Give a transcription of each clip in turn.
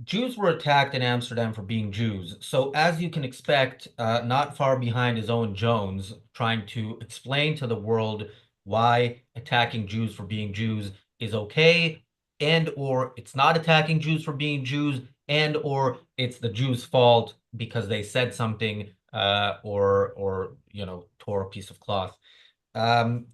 Jews were attacked in Amsterdam for being Jews. So, as you can expect, not far behind is Owen Jones trying to explain to the world why attacking Jews for being Jews is okay, and or it's not attacking Jews for being Jews, and or it's the Jews' fault because they said something or tore a piece of cloth. Um,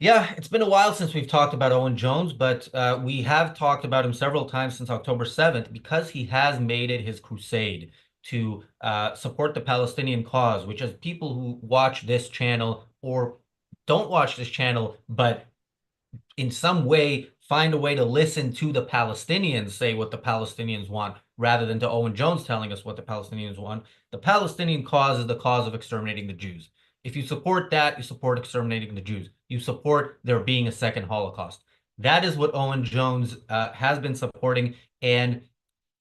yeah, it's been a while since we've talked about Owen Jones, but we have talked about him several times since October 7th because he has made it his crusade to support the Palestinian cause, which is people who watch this channel or don't watch this channel, but in some way find a way to listen to the Palestinians say what the Palestinians want rather than to Owen Jones telling us what the Palestinians want. The Palestinian cause is the cause of exterminating the Jews. If you support that, you support exterminating the Jews. You support there being a second Holocaust. That is what Owen Jones has been supporting. And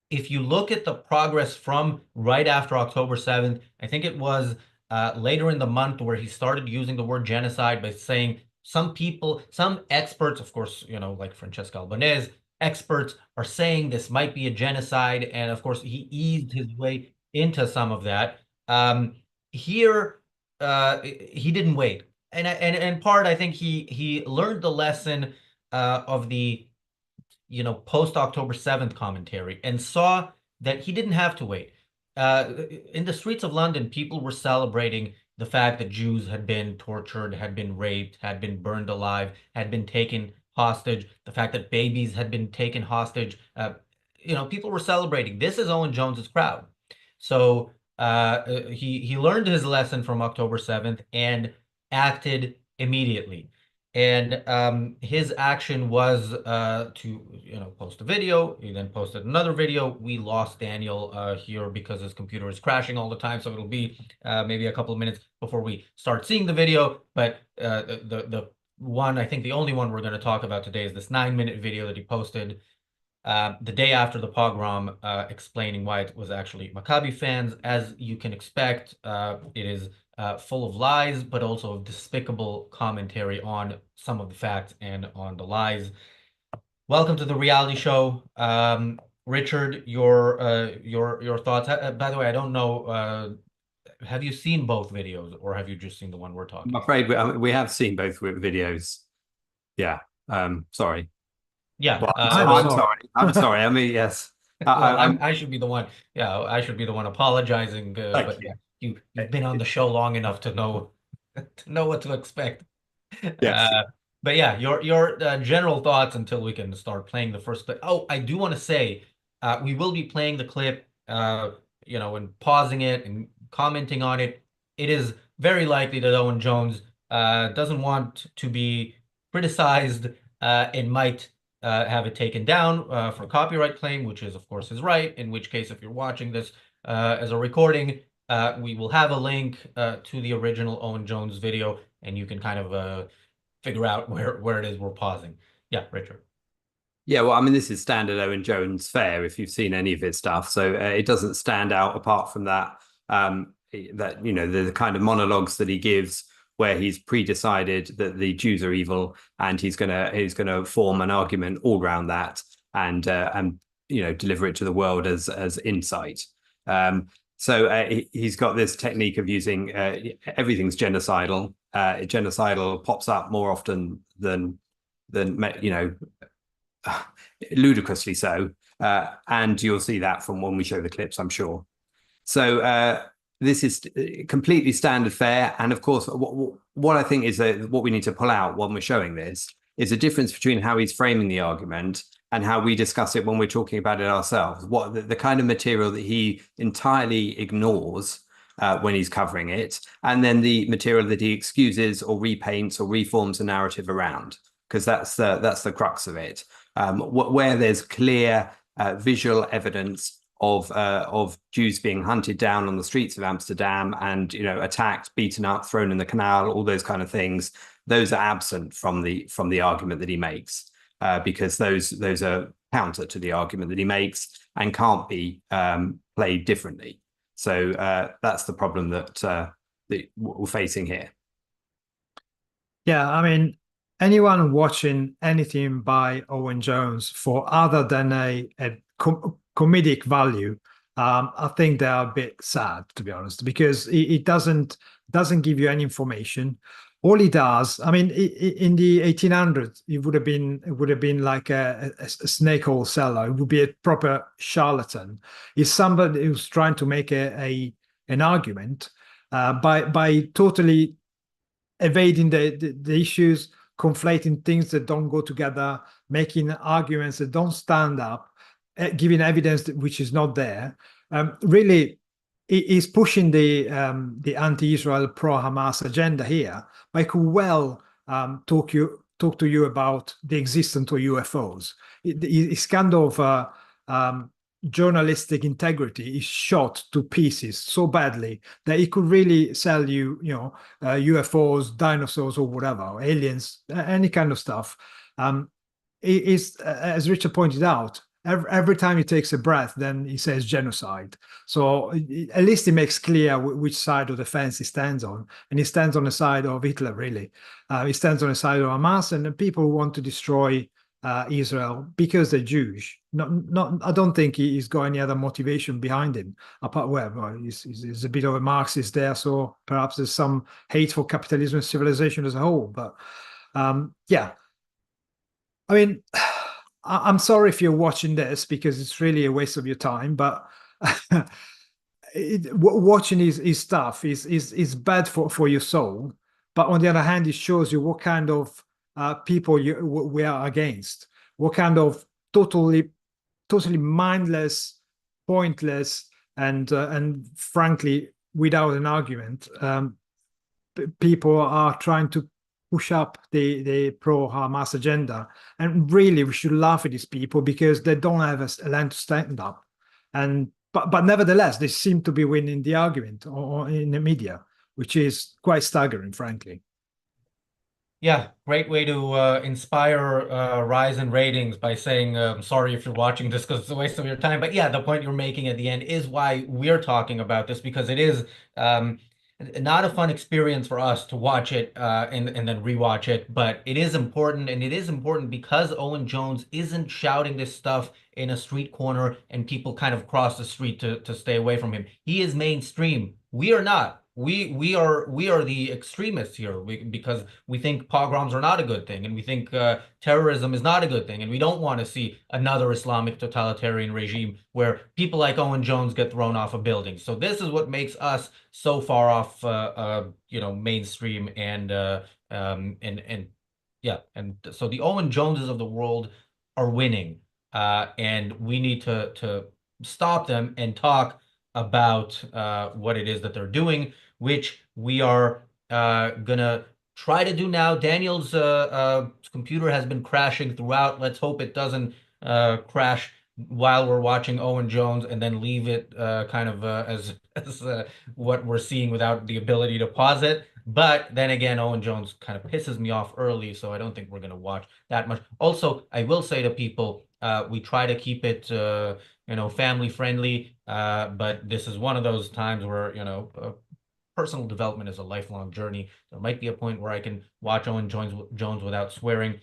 if you look at the progress from right after October 7th, I think it was later in the month where he started using the word genocide by saying some people, some experts, of course, like Francesca Albanese, experts are saying this might be a genocide. And of course, he eased his way into some of that. Here, he didn't wait. And in part, I think he learned the lesson of the post October 7th commentary and saw that he didn't have to wait. In the streets of London, people were celebrating the fact that Jews had been tortured, had been raped, had been burned alive, had been taken hostage, the fact that babies had been taken hostage. People were celebrating. This is Owen Jones's crowd. So he learned his lesson from October 7th and acted immediately. And his action was to post a video. He then posted another video. We lost Daniel here because his computer is crashing all the time, so it'll be maybe a couple of minutes before we start seeing the video. But the one, I think the only one we're going to talk about today is this 9-minute video that he posted the day after the pogrom, explaining why it was actually Maccabi fans. As you can expect, it is full of lies, but also of despicable commentary on some of the facts and on the lies. Welcome to the reality show. Richard, your thoughts. By the way, I don't know, have you seen both videos or have you just seen the one we're I'm talking about? afraid we have seen both videos. Yeah. Sorry. Yeah. Well, I'm I'm sorry. sorry. I'm sorry. I mean, yes. Well, I'm. I should be the one. Yeah, I should be the one apologizing. Thank But you. yeah, you've been on the show long enough to know to know what to expect. Yes. Uh, but yeah, your general thoughts until we can start playing the first clip. Oh, I do want to say, we will be playing the clip, and pausing it and commenting on it. It is very likely that Owen Jones doesn't want to be criticized and might have it taken down for copyright claim, which is, of course, his right. In which case, if you're watching this as a recording, we will have a link to the original Owen Jones video, and you can kind of figure out where it is we're pausing. Yeah, Richard. Yeah. Well, I mean, this is standard Owen Jones fare if you've seen any of his stuff. So it doesn't stand out apart from that. That the kind of monologues that he gives where he's pre-decided that the Jews are evil and he's gonna form an argument all around that and deliver it to the world as insight. So he's got this technique of using everything's genocidal. Genocidal pops up more often than ludicrously so. And you'll see that from when we show the clips, I'm sure. So this is completely standard fare. And of course, what I think is what we need to pull out when we're showing this is a difference between how he's framing the argument and how we discuss it when we're talking about it ourselves. What the kind of material that he entirely ignores when he's covering it, and then the material that he excuses or repaints or reforms the narrative around, because that's the crux of it. Where there's clear visual evidence of Jews being hunted down on the streets of Amsterdam and attacked, beaten up, thrown in the canal, all those kind of things, those are absent from the argument that he makes, because those are counter to the argument that he makes and can't be played differently. So that's the problem that we're facing here. Yeah, I mean, anyone watching anything by Owen Jones for other than a comedic value, I think they are a bit sad, to be honest, because it doesn't give you any information. All it does, I mean, in the 1800s, it would have been like a snake oil seller. It would be a proper charlatan. It's somebody who's trying to make an argument by totally evading the issues, conflating things that don't go together, making arguments that don't stand up, giving evidence which is not there. Really, it is pushing the anti-Israel, pro-Hamas agenda here. I could well talk to you about the existence of UFOs. It's kind of journalistic integrity is shot to pieces so badly that it could really sell you, UFOs, dinosaurs, or whatever, aliens, any kind of stuff. It is, as Richard pointed out, every time he takes a breath, then he says genocide. So at least he makes clear which side of the fence he stands on, and he stands on the side of Hitler. Really, he stands on the side of Hamas and the people who want to destroy Israel because they're Jewish. Not. I don't think he's got any other motivation behind him. Apart, well, he's a bit of a Marxist there, so perhaps there's some hate for capitalism and civilization as a whole. But yeah, I mean, I'm sorry if you're watching this because it's really a waste of your time. But watching his stuff is bad for your soul. But on the other hand, it shows you what kind of people we are against, what kind of totally mindless, pointless, and frankly, without an argument, people are trying to push up the pro-Hamas agenda. And really, we should laugh at these people because they don't have a line to stand up. But nevertheless, they seem to be winning the argument or in the media, which is quite staggering, frankly. Yeah, great way to inspire rise in ratings by saying, sorry if you're watching this because it's a waste of your time. But yeah, the point you're making at the end is why we're talking about this, because it is not a fun experience for us to watch it and then rewatch it. But it is important, and it is important because Owen Jones isn't shouting this stuff in a street corner and people kind of cross the street to stay away from him. He is mainstream. We are not. We are the extremists here because we think pogroms are not a good thing, and we think terrorism is not a good thing, and we don't want to see another Islamic totalitarian regime where people like Owen Jones get thrown off a building. So this is what makes us so far off, mainstream and yeah, and so the Owen Joneses of the world are winning, and we need to stop them and talk about what it is that they're doing, which we are gonna try to do now. Daniel's computer has been crashing throughout. Let's hope it doesn't crash while we're watching Owen Jones and then leave it kind of as what we're seeing without the ability to pause it. But then again, Owen Jones kind of pisses me off early, so I don't think we're gonna watch that much. Also, I will say to people, we try to keep it family friendly, but this is one of those times where personal development is a lifelong journey. There might be a point where I can watch Owen Jones without swearing.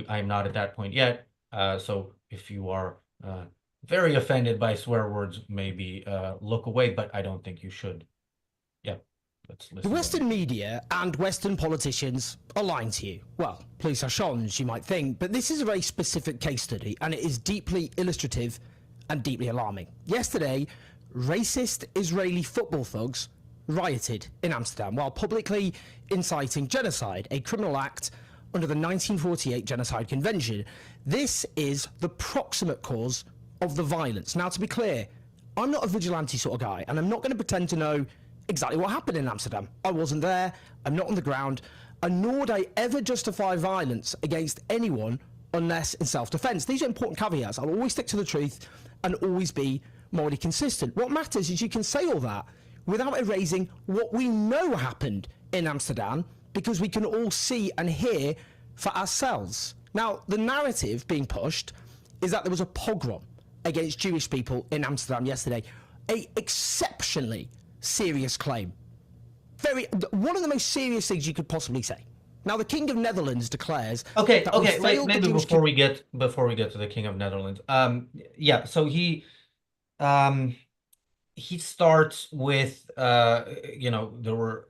I'm not at that point yet. So if you are very offended by swear words, maybe look away, but I don't think you should. Yeah, let's listen. The Western media and Western politicians are lying to you. Well, police are shons, you might think, but this is a very specific case study, and it is deeply illustrative and deeply alarming. Yesterday, racist Israeli football thugs rioted in Amsterdam while publicly inciting genocide, a criminal act under the 1948 Genocide Convention. This is the proximate cause of the violence. Now, to be clear, I'm not a vigilante sort of guy, and I'm not going to pretend to know exactly what happened in Amsterdam. I wasn't there, I'm not on the ground, and nor would I ever justify violence against anyone unless in self-defense. These are important caveats. I'll always stick to the truth and always be morally consistent. What matters is you can say all that without erasing what we know happened in Amsterdam, because we can all see and hear for ourselves. Now, the narrative being pushed is that there was a pogrom against Jewish people in Amsterdam yesterday. An exceptionally serious claim. One of the most serious things you could possibly say. Now, the King of Netherlands declares. Okay. Wait, maybe before we get to the King of Netherlands. Yeah. So he he starts with there were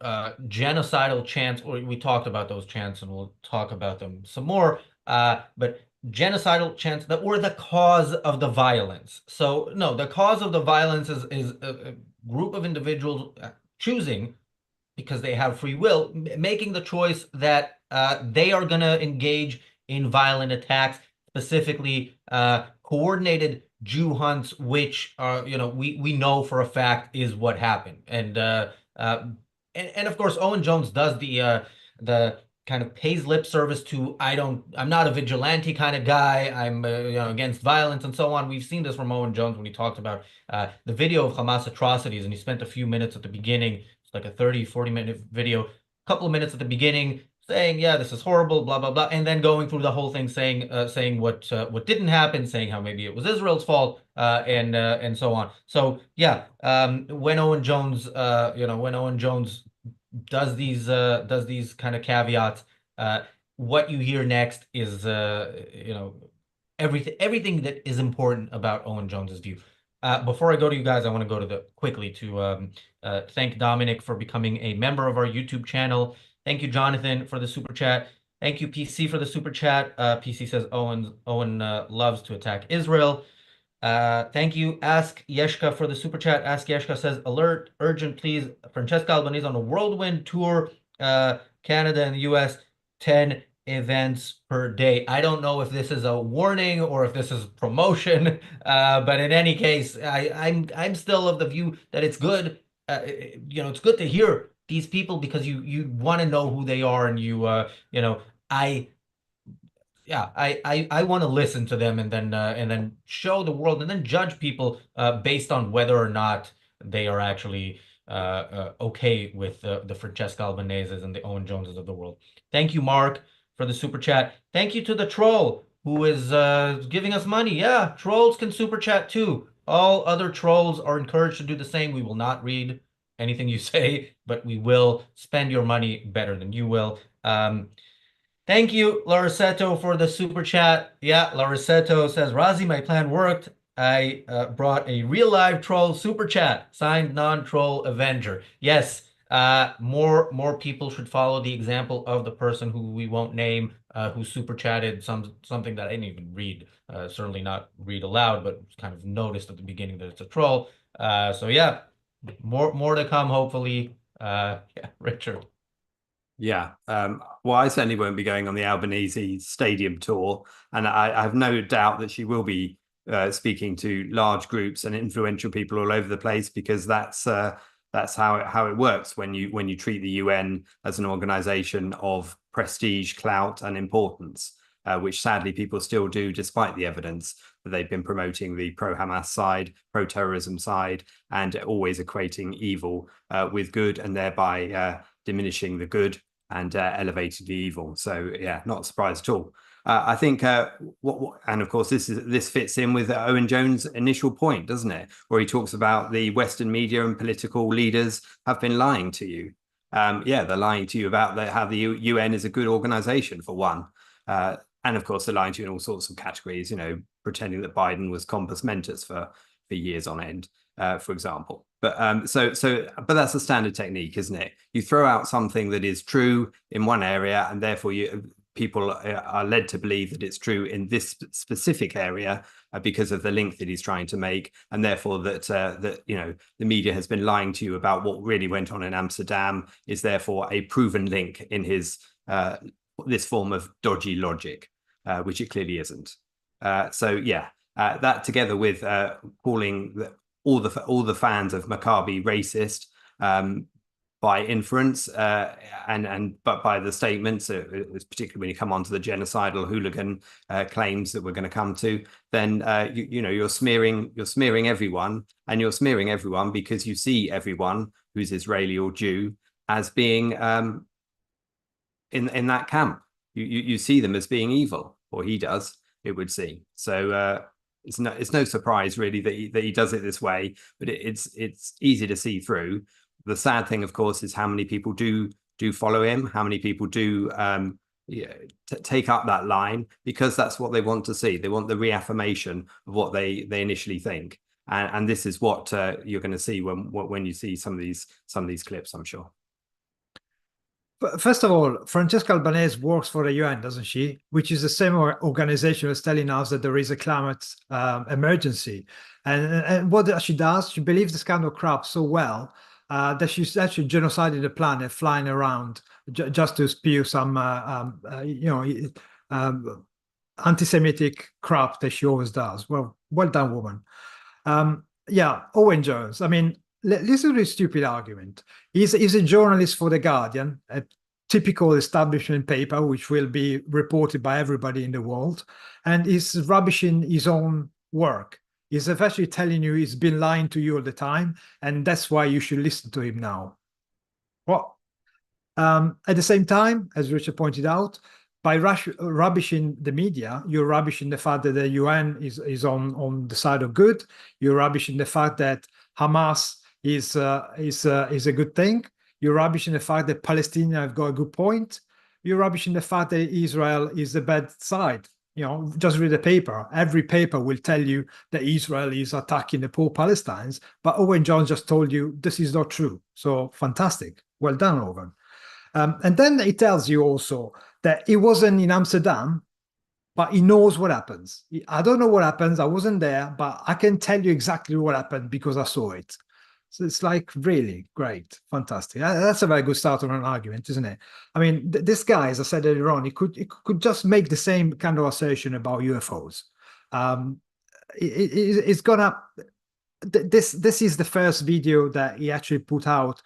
genocidal chants, or we talked about those chants and we'll talk about them some more, but genocidal chants that were the cause of the violence. So no, the cause of the violence is a group of individuals choosing, because they have free will, making the choice that they are going to engage in violent attacks, specifically coordinated Jew hunts, which we know for a fact is what happened. And of course, Owen Jones does the kind of pays lip service to, I'm not a vigilante kind of guy. I'm against violence and so on. We've seen this from Owen Jones when he talked about the video of Hamas atrocities, and he spent a few minutes at the beginning, like a 30-40 minute video, a couple of minutes at the beginning saying, yeah, this is horrible, blah, blah, blah, and then going through the whole thing saying what didn't happen, saying how maybe it was Israel's fault, and so on. So yeah, when Owen Jones does these kind of caveats, what you hear next is everything that is important about Owen Jones's view. Before I go to you guys, I want to go to quickly to thank Dominic for becoming a member of our YouTube channel. Thank you, Jonathan, for the super chat. Thank you, PC, for the super chat. PC says Owen loves to attack Israel. Thank you, Ask Yeshka, for the super chat. Ask Yeshka says, alert, urgent, please. Francesca Albanese on a whirlwind tour, Canada and the US, 10 events per day. I don't know if this is a warning or if this is promotion, but in any case, I'm still of the view that it's good. It's good to hear these people, because you want to know who they are, and I want to listen to them and then show the world and then judge people based on whether or not they are actually okay with the Francesca Albanese's and the Owen Joneses of the world. Thank you, Mark, for the super chat. Thank you to the troll who is giving us money. Yeah, trolls can super chat too. All other trolls are encouraged to do the same. We will not read anything you say, but we will spend your money better than you will. Thank you, Larisetto, for the super chat. Yeah, Larisetto says, Razi, my plan worked. I brought a real live troll super chat, signed non-troll Avenger. Yes, more people should follow the example of the person who we won't name, who super chatted something that I didn't even read, certainly not read aloud, but kind of noticed at the beginning that it's a troll. So yeah, more to come, hopefully. Yeah, Richard. Yeah, well, I certainly won't be going on the Albanese stadium tour, and I have no doubt that she will be speaking to large groups and influential people all over the place, because that's how it works when you treat the UN as an organization of prestige, clout, and importance, which sadly people still do, despite the evidence that they've been promoting the pro-Hamas side, pro-terrorism side, and always equating evil with good, and thereby diminishing the good and elevating the evil. So yeah, not a surprise at all. I think and of course this fits in with Owen Jones' initial point, doesn't it? Where he talks about the Western media and political leaders have been lying to you. Yeah, they're lying to you about how the UN is a good organization, for one. And of course, they're lying to you in all sorts of categories, pretending that Biden was compos mentis for years on end, for example. But but that's a standard technique, isn't it? You throw out something that is true in one area, and therefore people are led to believe that it's true in this specific area because of the link that he's trying to make, and therefore that the media has been lying to you about what really went on in Amsterdam is therefore a proven link in his this form of dodgy logic, which it clearly isn't. So yeah, that together with calling all the fans of Maccabi racist by inference, but by the statements, particularly when you come onto the genocidal hooligan claims that we're going to come to, then you're smearing everyone, and you're smearing everyone because you see everyone who's Israeli or Jew as being in that camp. You see them as being evil, or he does, it would seem. So it's no surprise really that he does it this way, but it's easy to see through. The sad thing, of course, is how many people do follow him, how many people do take up that line, because that's what they want to see. They want the reaffirmation of what they initially think. and this is what you're going to see when you see some of these clips, I'm sure. But first of all, Francesca Albanese works for the UN, doesn't she? Which is the same organization that's telling us that there is a climate emergency. And what she does, she believes this kind of crap so well that she's actually genocided the planet, flying around just to spew some, anti-Semitic crap that she always does. Well done, woman. Yeah, Owen Jones. I mean, listen to this stupid argument. He's a journalist for The Guardian, a typical establishment paper, which will be reported by everybody in the world, and he's rubbishing his own work. He's actually telling you he's been lying to you all the time, and that's why you should listen to him now. Well, at the same time, as Richard pointed out, by rubbishing the media, you're rubbishing the fact that the UN is on the side of good. You're rubbishing the fact that Hamas is a good thing. You're rubbishing the fact that Palestinians have got a good point. You're rubbishing the fact that Israel is the bad side. You know, just read the paper. Every paper will tell you that Israel is attacking the poor Palestinians, but Owen Jones just told you this is not true. So fantastic. Well done, Owen. And then it tells you also that he wasn't in Amsterdam, but he knows what happens. I don't know what happens. I wasn't there, but I can tell you exactly what happened because I saw it. So it's like really great, fantastic. That's a very good start on an argument, isn't it? I mean, this guy, as I said earlier on, he could just make the same kind of assertion about UFOs. It's gonna. This is the first video that he actually put out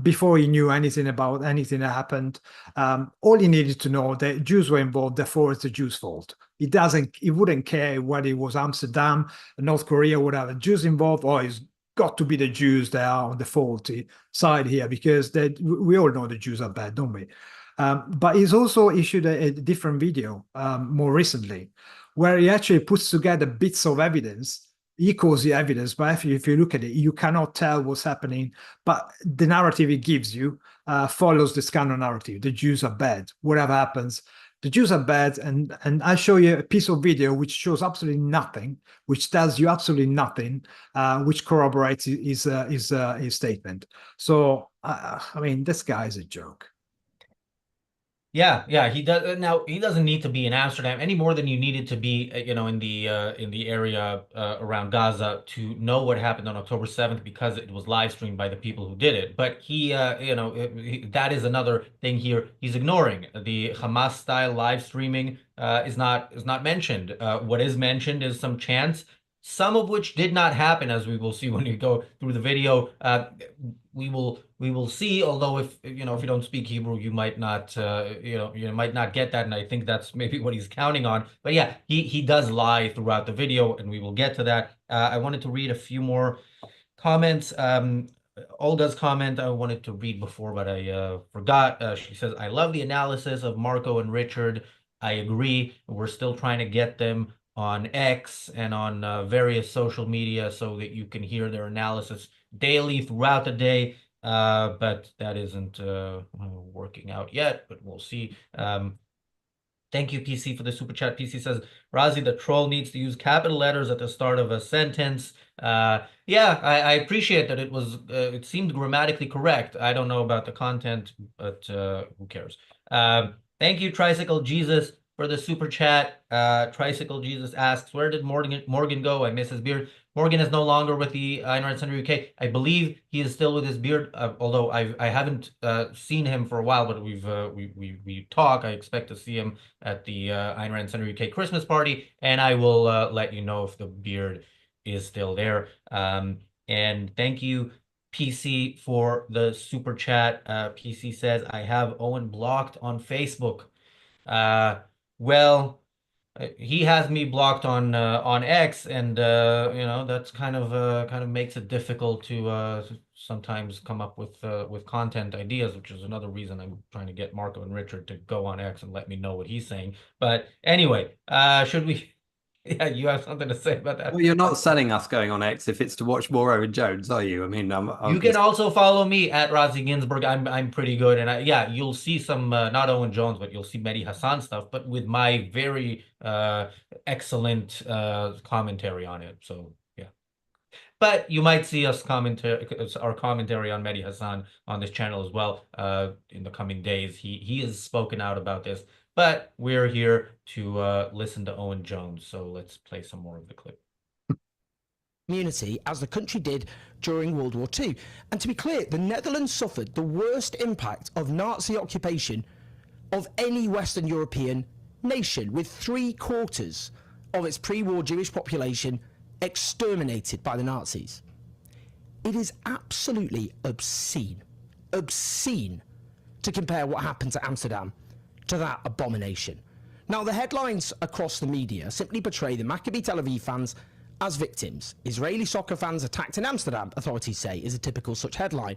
before he knew anything about anything that happened. All he needed to know that Jews were involved, therefore it's the Jews' fault. He wouldn't care whether it was Amsterdam, North Korea, whatever. Jews involved, or it's got to be the Jews that are on the faulty side here, because we all know the Jews are bad, don't we? But he's also issued a different video more recently, where he actually puts together bits of evidence, equals the evidence, but if you look at it, you cannot tell what's happening. But the narrative it gives you follows this kind of narrative. The Jews are bad. Whatever happens, the Jews are bad. And I show you a piece of video which shows absolutely nothing, which tells you absolutely nothing, which corroborates his statement. So, I mean, this guy is a joke. Yeah, he does. Now he doesn't need to be in Amsterdam any more than you needed to be, in the area around Gaza to know what happened on October 7th, because it was live streamed by the people who did it. But he, that is another thing here he's ignoring. The Hamas style live streaming is not mentioned. What is mentioned is some chants, some of which did not happen, as we will see when you go through the video. We will see, although if you don't speak Hebrew, you might not you might not get that, and I think that's maybe what he's counting on. But yeah, he does lie throughout the video, and we will get to that. I wanted to read a few more comments. Olga's comment I wanted to read before, but I forgot. She says, I love the analysis of Marco and Richard. I agree. We're still trying to get them on X and on various social media so that you can hear their analysis daily throughout the day, but that isn't working out yet, but we'll see. Thank you, PC, for the super chat. PC says, Razi, the troll needs to use capital letters at the start of a sentence. Yeah, I appreciate that it seemed grammatically correct. I don't know about the content, but who cares? Thank you, Tricycle Jesus, for the super chat. Tricycle Jesus asks, where did Morgan go? I miss his beard. Morgan is no longer with the Ayn Rand Center UK. I believe he is still with his beard, although I haven't seen him for a while, but we talk. I expect to see him at the Ayn Rand Center UK Christmas party, and I will let you know if the beard is still there. And thank you, PC, for the super chat. PC says, I have Owen blocked on Facebook. Well, he has me blocked on X, and that's kind of makes it difficult to sometimes come up with content ideas, which is another reason I'm trying to get Marco and Richard to go on X and let me know what he's saying. But anyway, should we? Yeah, you have something to say about that? Well, you're not selling us going on X if it's to watch more Owen Jones, are you? I mean, you can also follow me at Razi Ginsburg. I'm pretty good, and yeah, you'll see some not Owen Jones, but you'll see Mehdi Hassan stuff, but with my very excellent commentary on it. So yeah. But you might see us our commentary on Mehdi Hassan on this channel as well in the coming days. He has spoken out about this, but we're here to listen to Owen Jones. So let's play some more of the clip. Community as the country did during World War II. And to be clear, the Netherlands suffered the worst impact of Nazi occupation of any Western European nation, with 3/4 of its pre-war Jewish population exterminated by the Nazis. It is absolutely obscene to compare what happened to Amsterdam to that abomination. Now, the headlines across the media simply portray the Maccabi Tel Aviv fans as victims. Israeli soccer fans attacked in Amsterdam, authorities say, is a typical such headline.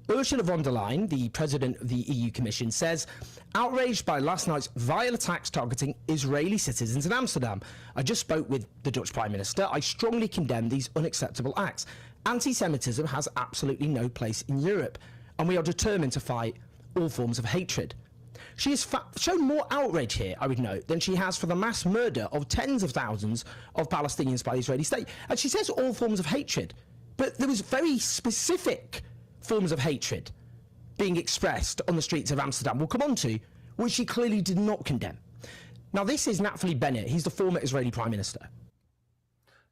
Ursula von der Leyen, the president of the EU Commission, says, outraged by last night's vile attacks targeting Israeli citizens in Amsterdam. I just spoke with the Dutch Prime Minister. I strongly condemn these unacceptable acts. Anti-Semitism has absolutely no place in Europe, and we are determined to fight all forms of hatred. She has shown more outrage here, I would note, than she has for the mass murder of tens of thousands of Palestinians by the Israeli state. And she says all forms of hatred, but there was very specific forms of hatred being expressed on the streets of Amsterdam, we'll come on to, which she clearly did not condemn. Now, this is Naftali Bennett. He's the former Israeli Prime Minister.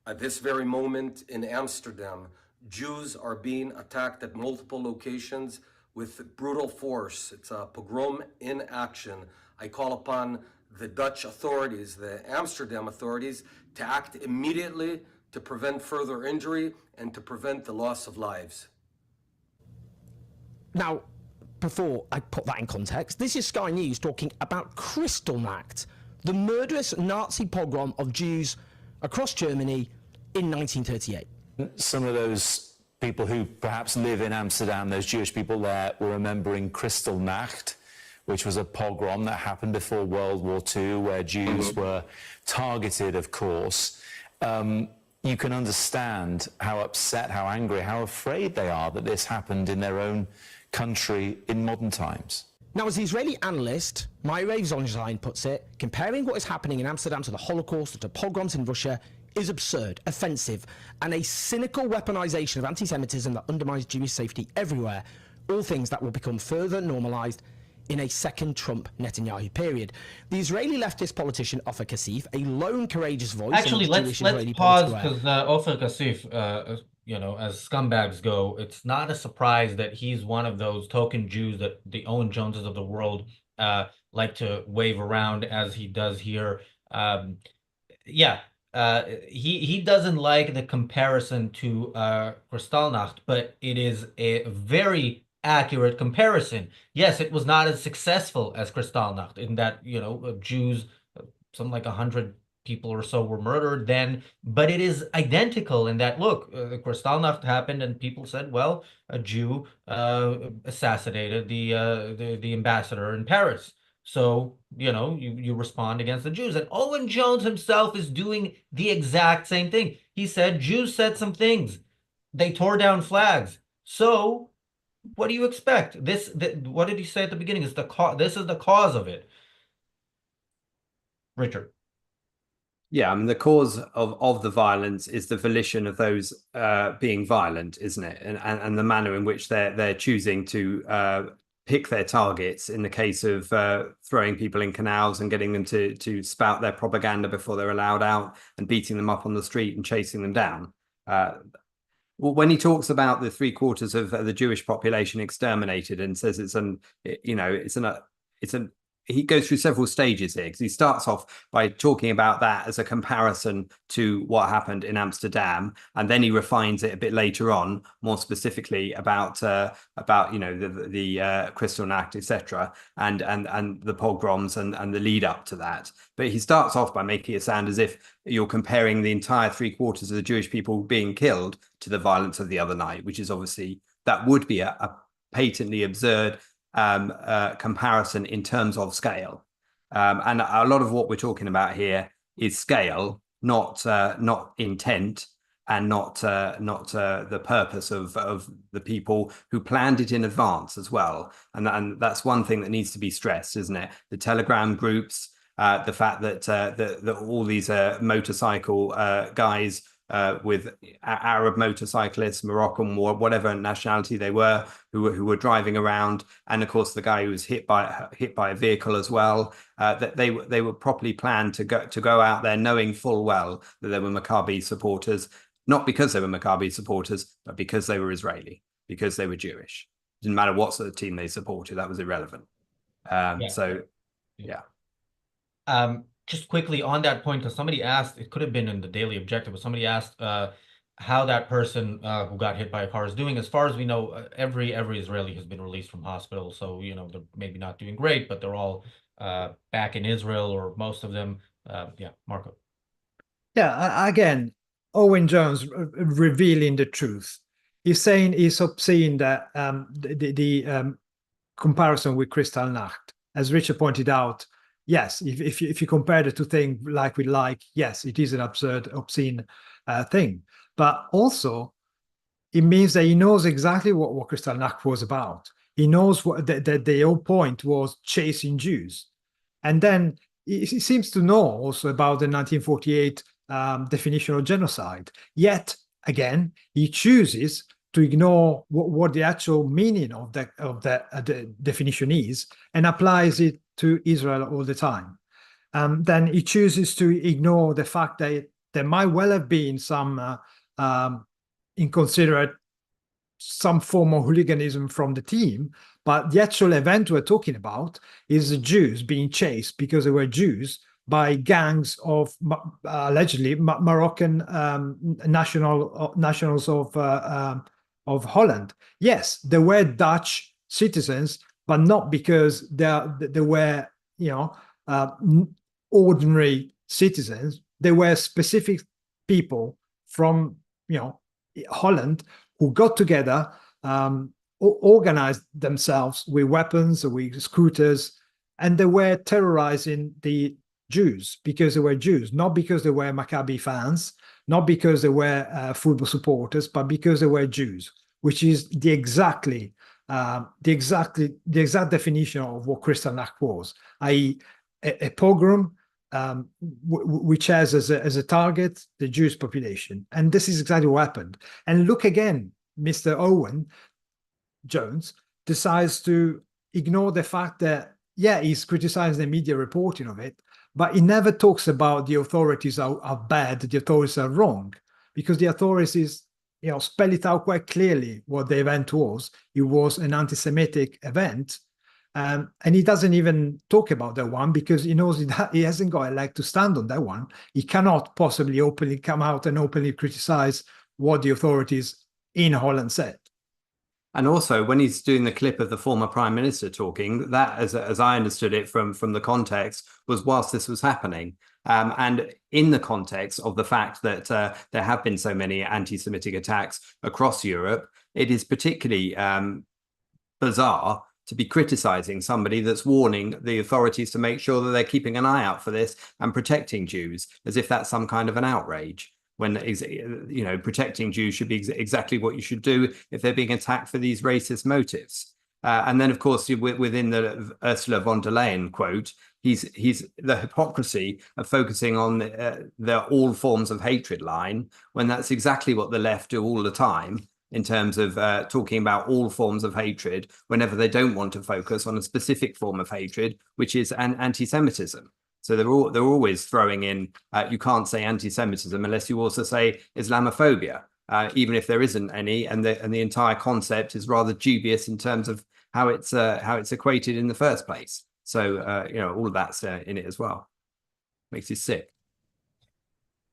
At this very moment in Amsterdam, Jews are being attacked at multiple locations with brutal force. It's a pogrom in action. I call upon the Dutch authorities, the Amsterdam authorities, to act immediately to prevent further injury and to prevent the loss of lives. Now, before I put that in context, this is Sky News talking about Kristallnacht, the murderous Nazi pogrom of Jews across Germany in 1938. Some of those people who perhaps live in Amsterdam, those Jewish people there, were remembering Kristallnacht, which was a pogrom that happened before World War II, where Jews were targeted, of course. You can understand how upset, how angry, how afraid they are that this happened in their own country in modern times. Now, as the Israeli analyst Meirei Zonstein puts it, comparing what is happening in Amsterdam to the Holocaust or to pogroms in Russia is absurd, offensive, and a cynical weaponization of anti-Semitism that undermines Jewish safety everywhere, all things that will become further normalized in a second Trump-Netanyahu period. The Israeli leftist politician Ofer Kasif, a lone courageous voice... Actually, let's pause, because Ofer Kasif, you know, as scumbags go, it's not a surprise that he's one of those token Jews that the Owen Joneses of the world like to wave around as he does here. He doesn't like the comparison to Kristallnacht, but it is a very accurate comparison. Yes, it was not as successful as Kristallnacht in that, you know, Jews, something like 100 people or so were murdered then, but it is identical in that, look, Kristallnacht happened and people said, well, a Jew assassinated the ambassador in Paris. So, you know, you respond against the Jews. And Owen Jones himself is doing the exact same thing. He said Jews said some things. They tore down flags. So what do you expect? What did he say at the beginning? It's this is the cause of it. Richard. Yeah, I mean, the cause of the violence is the volition of those being violent, isn't it? And the manner in which they're choosing to pick their targets, in the case of throwing people in canals and getting them to spout their propaganda before they're allowed out, and beating them up on the street and chasing them down. Well, when he talks about the 3/4 of the Jewish population exterminated and says he goes through several stages here, because he starts off by talking about that as a comparison to what happened in Amsterdam, and then he refines it a bit later on, more specifically about the Kristallnacht, etc., and the pogroms and the lead up to that. But he starts off by making it sound as if you're comparing the entire 3/4 of the Jewish people being killed to the violence of the other night, which is obviously, that would be a patently absurd comparison in terms of scale, and a lot of what we're talking about here is scale, not intent, and not the purpose of the people who planned it in advance as well. And that's one thing that needs to be stressed, isn't it? The Telegram groups, the fact that all these motorcycle guys with Arab motorcyclists, Moroccan, or whatever nationality they were, who were driving around, and of course the guy who was hit by a vehicle as well. That they were properly planned to go out there knowing full well that they were Maccabi supporters, not because they were Maccabi supporters, but because they were Israeli, because they were Jewish. It didn't matter what sort of team they supported; that was irrelevant. So, yeah. Just quickly on that point, because somebody asked, it could have been in the Daily Objective, but somebody asked how that person who got hit by a car is doing. As far as we know, every Israeli has been released from hospital, so they're maybe not doing great, but they're all back in Israel, or most of them. Yeah, Marco. Yeah, again, Owen Jones revealing the truth. He's obscene that the comparison with Kristallnacht, as Richard pointed out. Yes, if you compare the two things like with like, yes, it is an absurd, obscene thing. But also, it means that he knows exactly what Kristallnacht was about. He knows what the whole point was, chasing Jews. And then he seems to know also about the 1948 definition of genocide. Yet, again, he chooses to ignore what the actual meaning of the definition is, and applies it to Israel all the time. Then he chooses to ignore the fact that there might well have been some inconsiderate, some form of hooliganism from the team, but the actual event we're talking about is the Jews being chased because they were Jews by gangs of allegedly Moroccan nationals of Holland. Yes, they were Dutch citizens, but not because they were ordinary citizens. They were specific people from Holland who got together, organized themselves with weapons, with scooters, and they were terrorizing the Jews because they were Jews, not because they were Maccabi fans, not because they were football supporters, but because they were Jews, which is the exact definition of what Kristallnacht was, i.e., a pogrom which has as a target the Jewish population. And this is exactly what happened. And look again, Mr. Owen Jones decides to ignore the fact that, yeah, he's criticizing the media reporting of it, but he never talks about the authorities are bad, the authorities are wrong, because the authorities spell it out quite clearly what the event was. It was an anti-Semitic event. And he doesn't even talk about that one because he knows he hasn't got a leg to stand on that one. He cannot possibly openly come out and openly criticize what the authorities in Holland said. And also, when he's doing the clip of the former prime minister talking, that, as I understood it from the context, was whilst this was happening. And in the context of the fact that there have been so many anti-Semitic attacks across Europe, it is particularly bizarre to be criticizing somebody that's warning the authorities to make sure that they're keeping an eye out for this and protecting Jews, as if that's some kind of an outrage, when protecting Jews should be exactly what you should do if they're being attacked for these racist motives. And then, of course, within the Ursula von der Leyen quote, he's the hypocrisy of focusing on the all forms of hatred line, when that's exactly what the left do all the time, in terms of talking about all forms of hatred whenever they don't want to focus on a specific form of hatred, which is anti-Semitism. So they're always throwing in, you can't say anti-Semitism unless you also say Islamophobia, even if there isn't any, and the entire concept is rather dubious in terms of how it's equated in the first place. So all of that's in it as well. Makes you sick.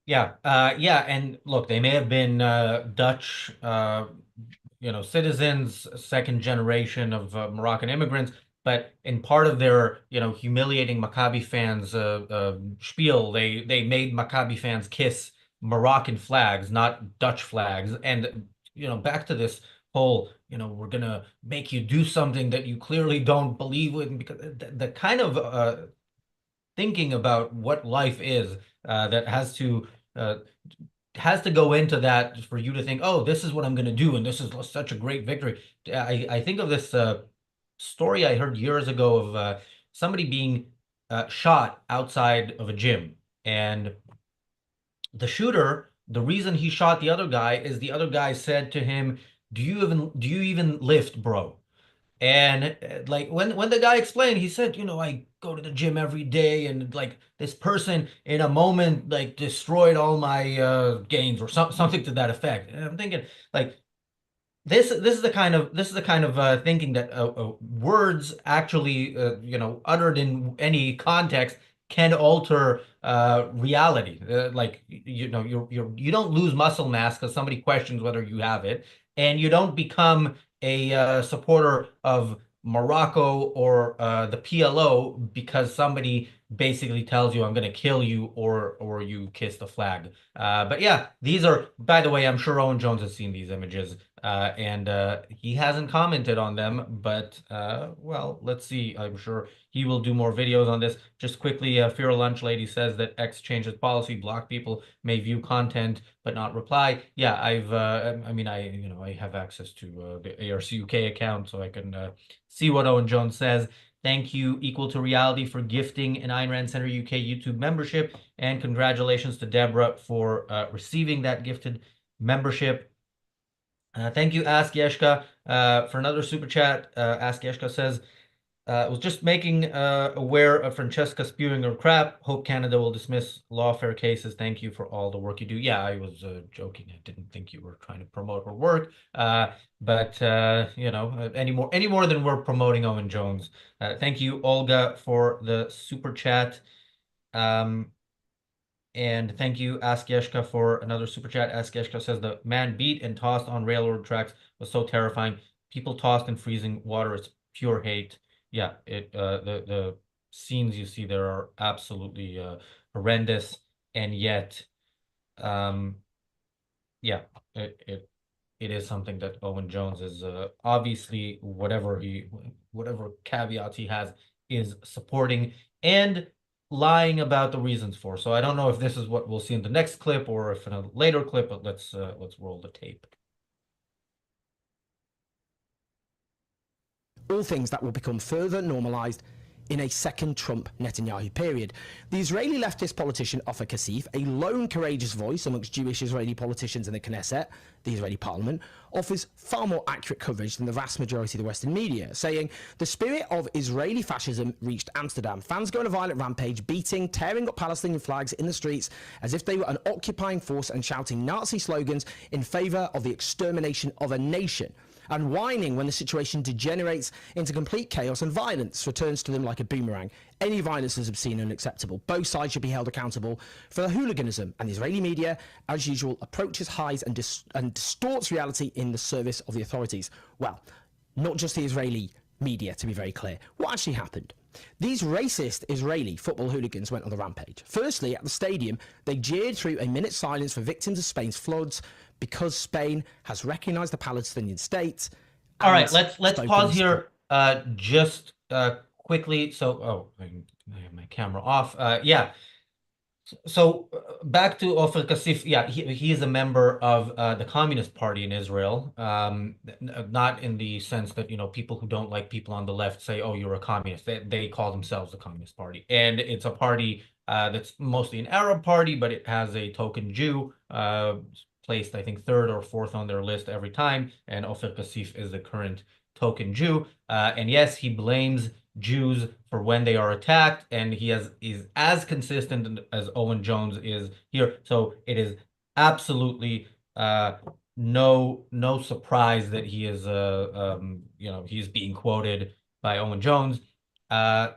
Yeah, and look, they may have been Dutch, citizens, second generation of Moroccan immigrants, but in part of their, humiliating Maccabi fans spiel, they made Maccabi fans kiss Moroccan flags, not Dutch flags. And back to this whole, we're gonna make you do something that you clearly don't believe in, because the kind of thinking about what life is that has to go into that for you to think, oh, this is what I'm going to do, and this is such a great victory. I think of this story I heard years ago of somebody being shot outside of a gym, and the shooter the reason he shot the other guy is the other guy said to him, do you even lift, bro? And like when the guy explained, he said, I go to the gym every day, and like this person in a moment like destroyed all my gains, or something to that effect. And I'm thinking, like, this is the kind of thinking that words actually uttered in any context can alter reality. Like, you don't lose muscle mass because somebody questions whether you have it, and you don't become a supporter of Morocco or the PLO because somebody basically tells you I'm going to kill you, or you kiss the flag. But yeah, these are, by the way, I'm sure Owen Jones has seen these images. And he hasn't commented on them, but well, let's see. I'm sure he will do more videos on this. Just quickly, Fear Lunch Lady says that X changed its policy. Block people may view content but not reply. Yeah, I mean, I have access to the ARCUK account, so I can see what Owen Jones says. Thank you, Equal to Reality, for gifting an Ayn Rand Center UK YouTube membership, and congratulations to Deborah for receiving that gifted membership. Thank you, Ask Yeshka, for another super chat. Ask Yeshka says, was just making aware of Francesca spewing her crap. Hope Canada will dismiss lawfare cases. Thank you for all the work you do. Yeah, I was joking. I didn't think you were trying to promote her work. But any more than we're promoting Owen Jones. Thank you, Olga, for the super chat. And thank you, Ask Yeshka, for another super chat. Ask Yeshka says, the man beat and tossed on railroad tracks was so terrifying. People tossed in freezing water. It's pure hate. Yeah, the scenes you see there are absolutely horrendous, and yet, yeah, it is something that Owen Jones is obviously, whatever caveats he has, is supporting and lying about the reasons for. So I don't know if this is what we'll see in the next clip or if in a later clip, but let's roll the tape. All things that will become further normalized in a second Trump-Netanyahu period. The Israeli leftist politician Ofer Kasif, a lone courageous voice amongst Jewish Israeli politicians in the Knesset, the Israeli parliament, offers far more accurate coverage than the vast majority of the Western media, saying the spirit of Israeli fascism reached Amsterdam. Fans go on a violent rampage, beating, tearing up Palestinian flags in the streets as if they were an occupying force and shouting Nazi slogans in favour of the extermination of a nation, and whining when the situation degenerates into complete chaos and violence returns to them like a boomerang. Any violence is obscene and unacceptable. Both sides should be held accountable for the hooliganism, and the Israeli media, as usual, approaches highs and distorts reality in the service of the authorities. Well, not just the Israeli media, to be very clear. What actually happened? These racist Israeli football hooligans went on the rampage. Firstly, at the stadium, they jeered through a minute's silence for victims of Spain's floods because Spain has recognized the Palestinian state. All right, let's pause here just quickly. So, I have my camera off. Yeah. So back to Ofer Kasif. Yeah, he is a member of the Communist Party in Israel. Not in the sense that, people who don't like people on the left say, oh, you're a communist. They call themselves the Communist Party. And it's a party that's mostly an Arab party, but it has a token Jew placed, I think, third or fourth on their list every time. And Ofer Kasif is the current token Jew. And yes, he blames Jews for when they are attacked, and he is as consistent as Owen Jones is here. So it is absolutely no surprise that he is he's being quoted by Owen Jones. There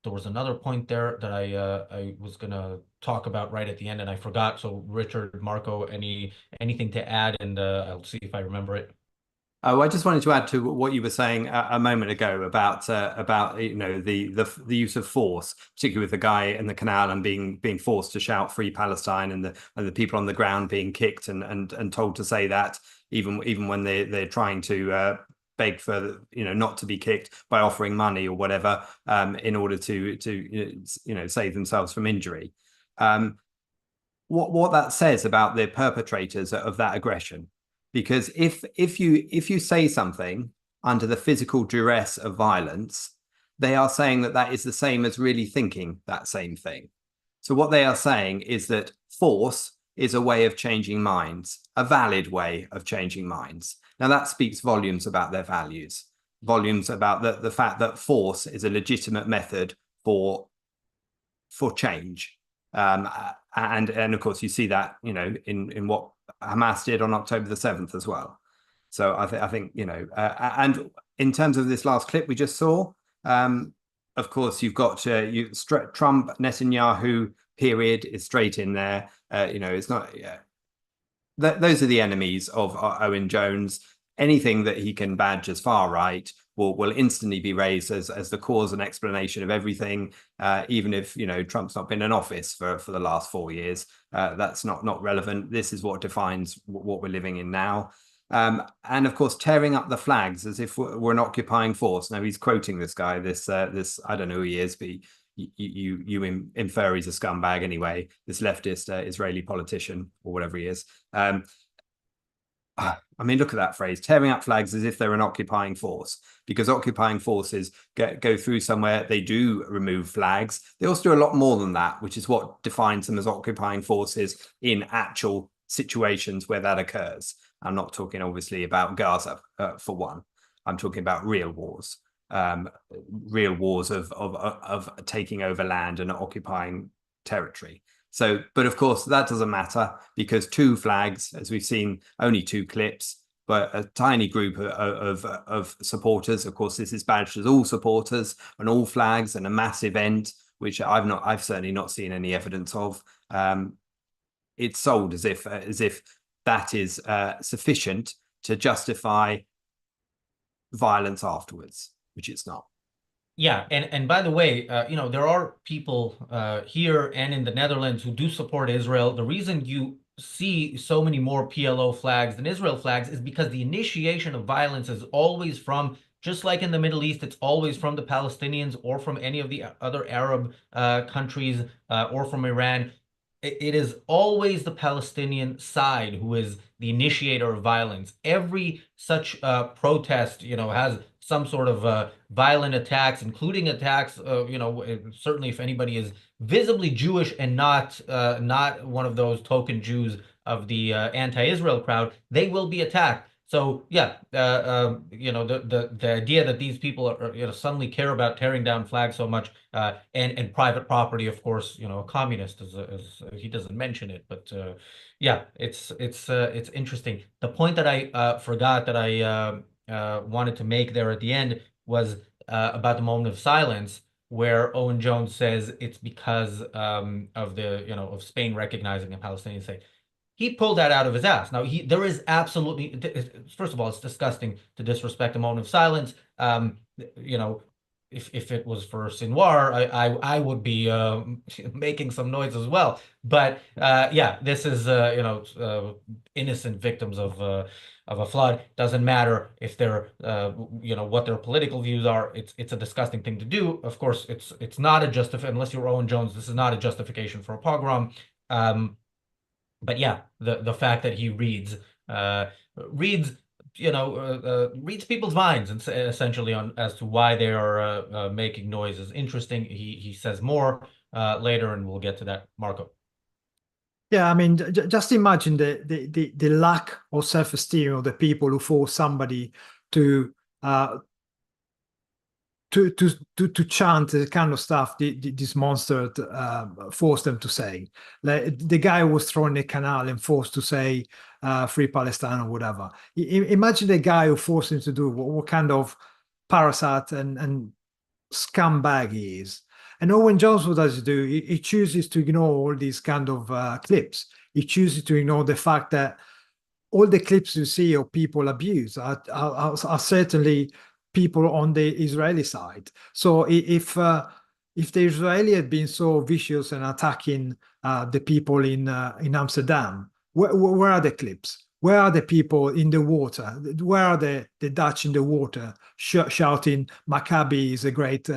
was another point there that I was gonna talk about right at the end, and I forgot. So Richard, Marco, anything to add? And I'll see if I remember it. Oh, I just wanted to add to what you were saying a moment ago about the use of force, particularly with the guy in the canal and being forced to shout "Free Palestine," and the people on the ground being kicked and told to say that even when they're trying to beg for not to be kicked by offering money or whatever in order to save themselves from injury. What that says about the perpetrators of that aggression. Because if you say something under the physical duress of violence, they are saying that is the same as really thinking that same thing. So what they are saying is that force is a way of changing minds, a valid way of changing minds. Now that speaks volumes about their values, volumes about the fact that force is a legitimate method for change. And of course you see that, you know, in what Hamas did on October the 7th as well. So I think, you know, and in terms of this last clip we just saw, of course, you've got Trump, Netanyahu period is straight in there. You know, it's not. Those are the enemies of Owen Jones. Anything that he can badge as far right will instantly be raised as the cause and explanation of everything. Even if, you know, Trump's not been in office for the last 4 years, that's not relevant. This is what defines what we're living in now. And of course, tearing up the flags as if we're an occupying force. Now he's quoting this guy, this I don't know who he is, but you infer he's a scumbag anyway. This leftist Israeli politician or whatever he is. I mean, look at that phrase, tearing up flags as if they're an occupying force, because occupying forces go through somewhere, they do remove flags. They also do a lot more than that, which is what defines them as occupying forces in actual situations where that occurs. I'm not talking obviously about Gaza for one. I'm talking about real wars of taking over land and occupying territory. So, but of course that doesn't matter because 2 flags, as we've seen, only 2 clips, but a tiny group of supporters. Of course, this is badged as all supporters and all flags and a mass event, which I've certainly not seen any evidence of. It's sold as if that is sufficient to justify violence afterwards, which it's not. Yeah, and by the way, you know, there are people here and in the Netherlands who do support Israel. The reason you see so many more PLO flags than Israel flags is because the initiation of violence is always from, just like in the Middle East, it's always from the Palestinians or from any of the other Arab countries or from Iran. It is always the Palestinian side who is the initiator of violence. Every such protest, you know, has some sort of violent attacks, including attacks, you know, certainly if anybody is visibly Jewish and not one of those token Jews of the anti-Israel crowd, they will be attacked. So yeah, you know, the idea that these people are, you know, suddenly care about tearing down flags so much, and private property, of course, you know, a communist is he doesn't mention it, but yeah, it's interesting. The point that I forgot that I wanted to make there at the end was about the moment of silence, where Owen Jones says it's because of the, you know, of Spain recognizing a Palestinian state. He pulled that out of his ass. Now, there is absolutely, first of all, it's disgusting to disrespect a moment of silence. You know, if it was for Sinwar, I would be making some noise as well. But yeah, this is you know, innocent victims of a flood. Doesn't matter if they're you know, what their political views are. It's a disgusting thing to do. Of course, it's not a unless you're Owen Jones, this is not a justification for a pogrom. But yeah, the fact that he reads you know, reads people's minds and essentially on as to why they are making noise is interesting. He says more later, and we'll get to that. Marco. Yeah, I mean, just imagine the lack of self-esteem of the people who force somebody to chant the kind of stuff this monster forced them to say. Like the guy who was thrown in the canal and forced to say free Palestine or whatever. Imagine the guy who forced him to do what kind of parasite and scumbag he is. And Owen Jones, what does he do? He chooses to ignore all these kind of clips. He chooses to ignore the fact that all the clips you see of people abused are certainly people on the Israeli side. So if the Israeli had been so vicious and attacking the people in Amsterdam, where are the clips? Where are the people in the water? Where are the Dutch in the water shouting, Maccabi is a great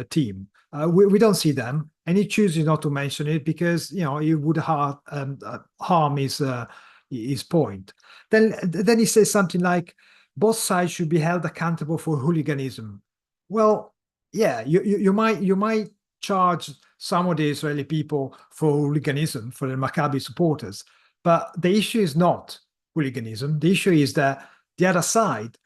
team? We don't see them, and he chooses not to mention it because, you know, it would harm his point. Then he says something like, both sides should be held accountable for hooliganism. Well, yeah, you might charge some of the Israeli people for hooliganism, for the Maccabi supporters. But the issue is not hooliganism. The issue is that the other side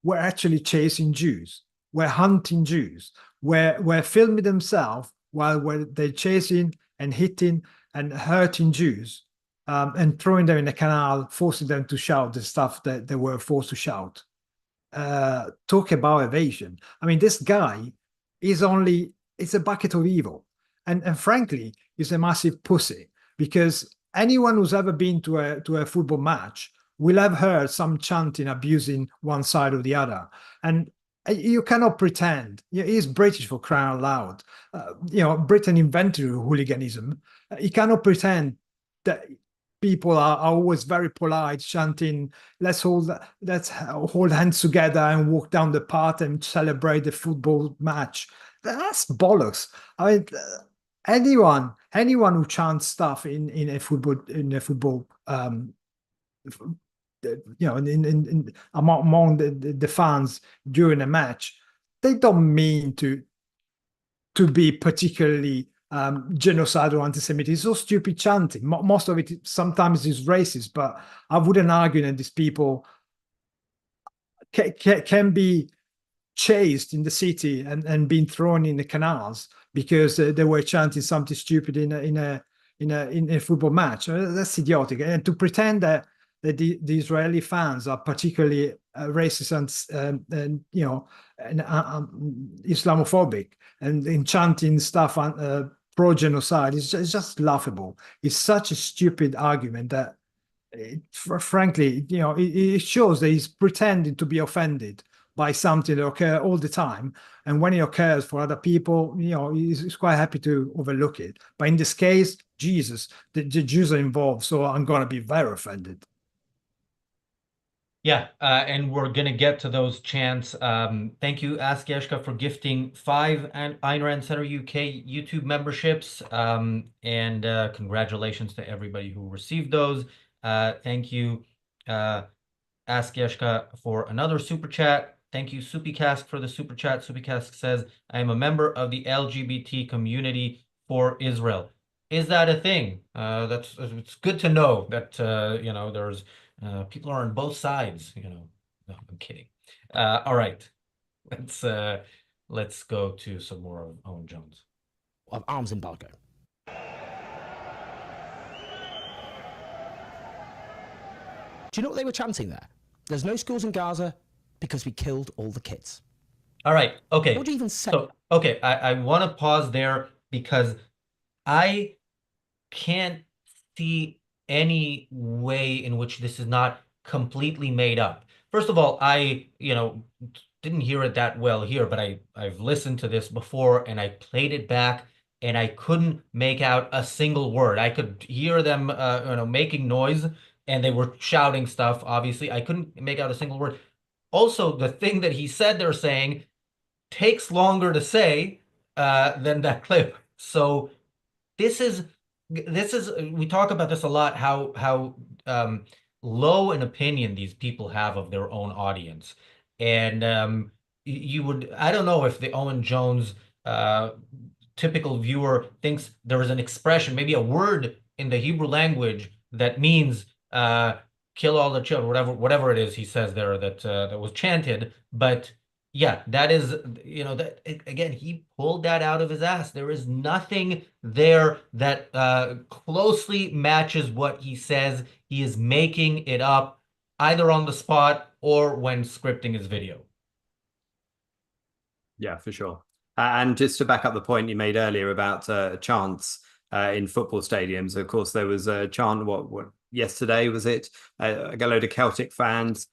were actually chasing Jews, were hunting Jews, were filming themselves while they're chasing and hitting and hurting Jews, and throwing them in the canal, forcing them to shout the stuff that they were forced to shout. Talk about evasion. I mean, this guy is it's a bucket of evil. And frankly, he's a massive pussy, because anyone who's ever been to a football match will have heard some chanting abusing one side or the other. And you cannot pretend. He's British, for crying out loud. Britain invented hooliganism. You cannot pretend that people are always very polite, chanting, let's hold hands together and walk down the path and celebrate the football match. That's bollocks. I mean, anyone who chants stuff in a football among the fans during a match, they don't mean to be particularly genocidal or anti-Semitic. It's so stupid chanting. Most of it sometimes is racist, but I wouldn't argue that these people can be chased in the city and being thrown in the canals because they were chanting something stupid in a football match. That's idiotic. And to pretend that the Israeli fans are particularly racist and Islamophobic and chanting stuff pro-genocide is just laughable. It's such a stupid argument that, frankly, it shows that he's pretending to be offended by something that occurs all the time, and when it occurs for other people, he's quite happy to overlook it. But in this case, Jesus, the Jews are involved, so I'm going to be very offended. Yeah, and we're going to get to those chants. Thank you, Askeshka, for gifting 5 Ayn Rand Center UK YouTube memberships. And congratulations to everybody who received those. Thank you, Askeshka, for another super chat. Thank you, Supikask, for the super chat. Supikask says, I am a member of the LGBT community for Israel. Is that a thing? It's good to know that, there's people are on both sides, No, I'm kidding. All right, let's go to some more of Owen Jones. Of arms embargo. Do you know what they were chanting there? There's no schools in Gaza because we killed all the kids. All right, okay. What do you even say? So, okay, I want to pause there because I can't see any way in which this is not completely made up. First of all, I, didn't hear it that well here, but I've listened to this before and I played it back and I couldn't make out a single word. I could hear them, making noise and they were shouting stuff. Obviously, I couldn't make out a single word. Also, the thing that he said they're saying takes longer to say than that clip. So this is we talk about this a lot, how low an opinion these people have of their own audience. And I don't know if the Owen Jones typical viewer thinks there is an expression, maybe a word in the Hebrew language that means kill all the children, whatever it is he says there that was chanted. But yeah, that is, that again, he pulled that out of his ass. There is nothing there that closely matches what he says. He is making it up either on the spot or when scripting his video. Yeah, for sure. And just to back up the point you made earlier about chants in football stadiums, of course, there was a chant, what yesterday was it? A load of Celtic fans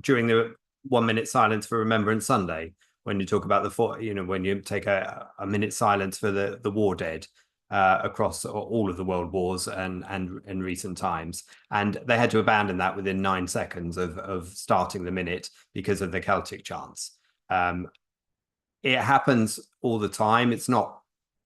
during the 1 minute silence for Remembrance Sunday, when you talk about when you take a minute silence for the war dead across all of the world wars and recent times, and they had to abandon that within 9 seconds of starting the minute because of the Celtic chants. It happens all the time. It's not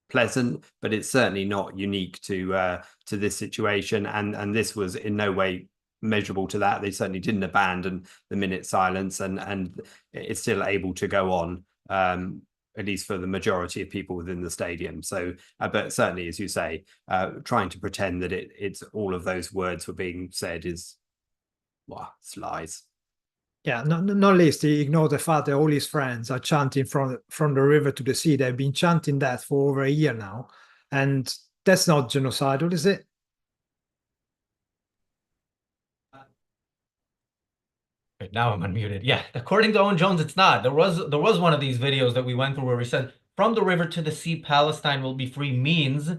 pleasant, but it's certainly not unique to this situation, and this was in no way measurable to that. They certainly didn't abandon the minute silence, and it's still able to go on. at least for the majority of people within the stadium. So, but certainly, as you say, trying to pretend that it's all of those words were being said is, well, it's lies. Yeah, not least he ignored the fact that all his friends are chanting from the river to the sea. They've been chanting that for over a year now, and that's not genocidal, is it? Wait, now I'm unmuted. Yeah, according to Owen Jones, it's not. There was one of these videos that we went through where we said from the river to the sea, Palestine will be free means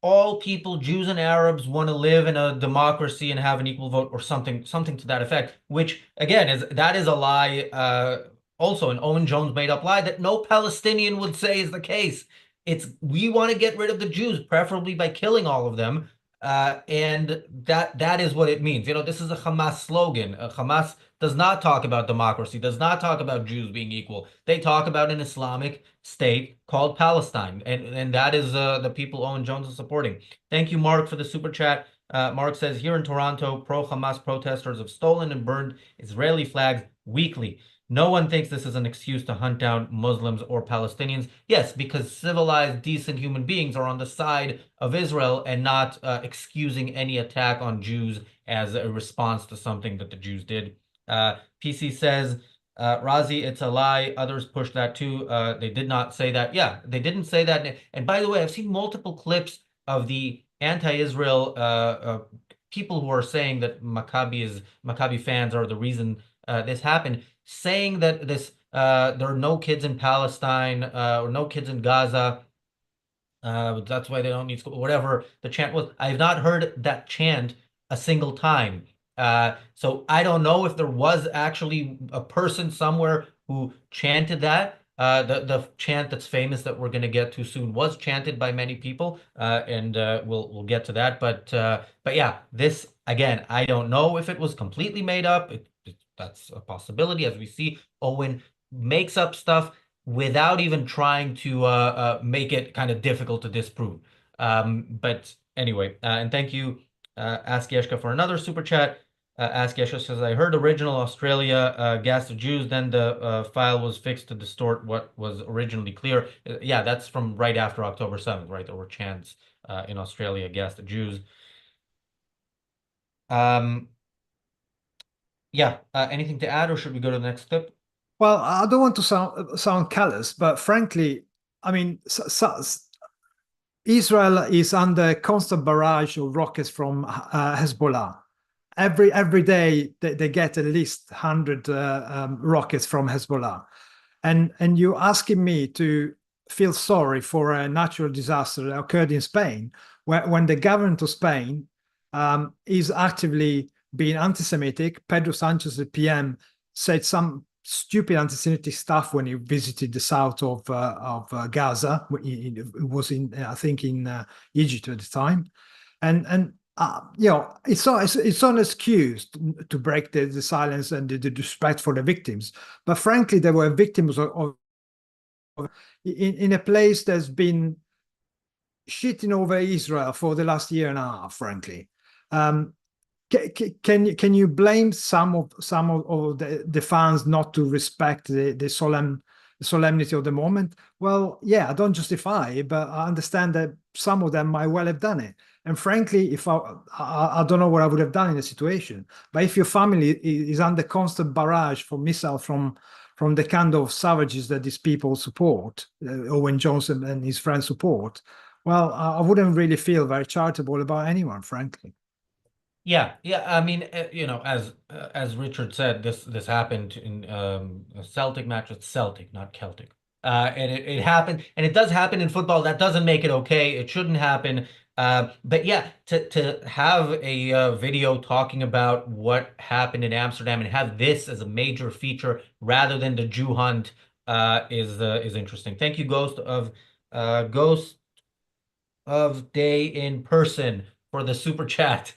all people, Jews and Arabs, want to live in a democracy and have an equal vote, or something to that effect. Which again is a lie. Also, an Owen Jones made up lie that no Palestinian would say is the case. It's we want to get rid of the Jews, preferably by killing all of them. And that is what it means. You know, this is a Hamas slogan. Hamas does not talk about democracy, does not talk about Jews being equal. They talk about an Islamic state called Palestine, and that is the people Owen Jones is supporting. Thank you, Mark, for the super chat. Mark says, here in Toronto, pro-Hamas protesters have stolen and burned Israeli flags weekly. No one thinks this is an excuse to hunt down Muslims or Palestinians. Yes, because civilized, decent human beings are on the side of Israel and not excusing any attack on Jews as a response to something that the Jews did. PC says, Razi, it's a lie. Others push that too. They did not say that. Yeah, they didn't say that. And by the way, I've seen multiple clips of the anti-Israel people who are saying that Maccabi fans are the reason this happened, saying that there are no kids in Palestine or no kids in Gaza. That's why they don't need school, whatever the chant was. I have not heard that chant a single time. So I don't know if there was actually a person somewhere who chanted that. The chant that's famous that we're going to get to soon was chanted by many people, and we'll get to that. But yeah, this again, I don't know if it was completely made up. That's a possibility. As we see, Owen makes up stuff without even trying to make it kind of difficult to disprove. But anyway, and thank you, Ask Yeshka, for another super chat. Ask Yeshka says, I heard original Australia gas the Jews, then the file was fixed to distort what was originally clear. Yeah, that's from right after October 7th, right? There were chants in Australia gas the Jews. Yeah, anything to add, or should we go to the next clip? Well, I don't want to sound callous, but frankly, I mean, Israel is under constant barrage of rockets from Hezbollah. Every day they get at least 100 rockets from Hezbollah, and you're asking me to feel sorry for a natural disaster that occurred in Spain, when the government of Spain is actively being anti-Semitic. Pedro Sanchez, the PM, said some stupid anti-Semitic stuff when he visited the south of Gaza. It was I think in Egypt at the time, and you know, it's not an excuse to break the silence and the respect for the victims. But frankly, there were victims in a place that's been shitting over Israel for the last year and a half. Frankly, can you blame some of the fans not to respect the solemnity of the moment? Well, yeah, I don't justify it, but I understand that some of them might well have done it. And frankly, if I don't know what I would have done in the situation, but if your family is under constant barrage for missiles from the kind of savages that these people support, Owen Jones and his friends support, well, I wouldn't really feel very charitable about anyone, frankly. Yeah. I mean, you know, as Richard said, this happened in a Celtic match. It's Celtic, not Celtic. And it happened, and it does happen in football. That doesn't make it okay. It shouldn't happen. But yeah, to have a video talking about what happened in Amsterdam and have this as a major feature rather than the Jew hunt is interesting. Thank you, Ghost of Day in Person, for the super chat.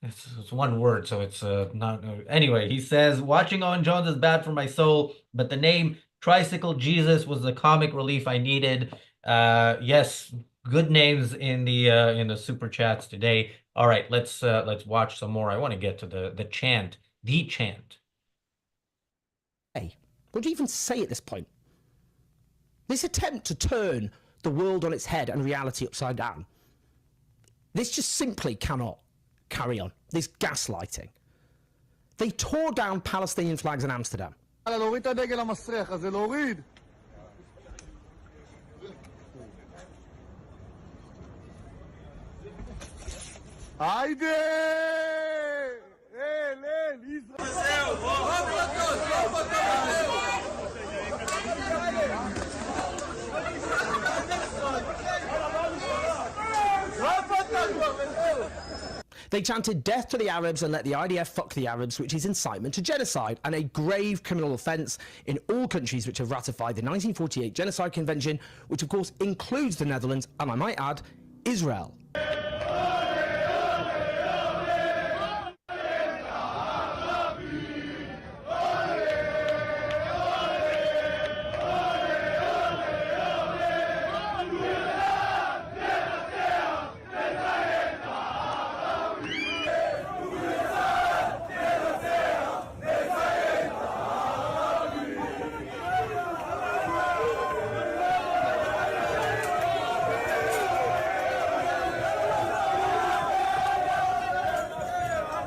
It's one word, so it's not. Anyway, he says, watching Owen Jones is bad for my soul, but the name Tricycle Jesus was the comic relief I needed. Yes, good names in the super chats today. All right, let's watch some more. I want to get to the chant. Hey, what do you even say at this point? This attempt to turn the world on its head and reality upside down, this just simply cannot carry on. This gaslighting. They tore down Palestinian flags in Amsterdam. They chanted death to the Arabs and let the IDF fuck the Arabs, which is incitement to genocide and a grave criminal offence in all countries which have ratified the 1948 Genocide Convention, which of course includes the Netherlands and, I might add, Israel.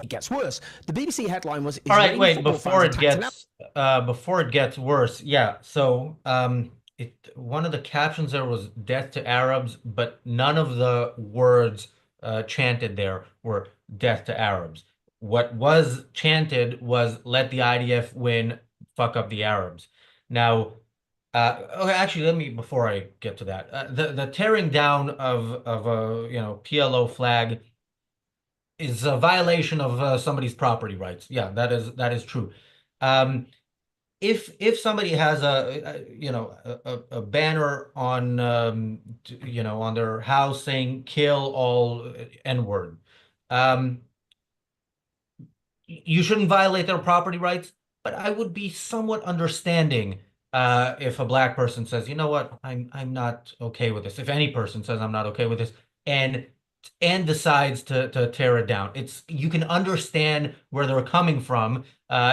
Gets worse. The BBC headline was All right, Israeli wait, football before it gets worse. Yeah, so one of the captions there was death to Arabs, but none of the words chanted there were death to Arabs. What was chanted was let the IDF win, fuck up the Arabs. Now, okay, actually, let me, before I get to that, the tearing down of a PLO flag is a violation of somebody's property rights. Yeah, that is true. If somebody has a banner on on their house saying "kill all N-word," you shouldn't violate their property rights. But I would be somewhat understanding if a black person says, "You know what, I'm not okay with this." If any person says, "I'm not okay with this," and decides to tear it down. You can understand where they're coming from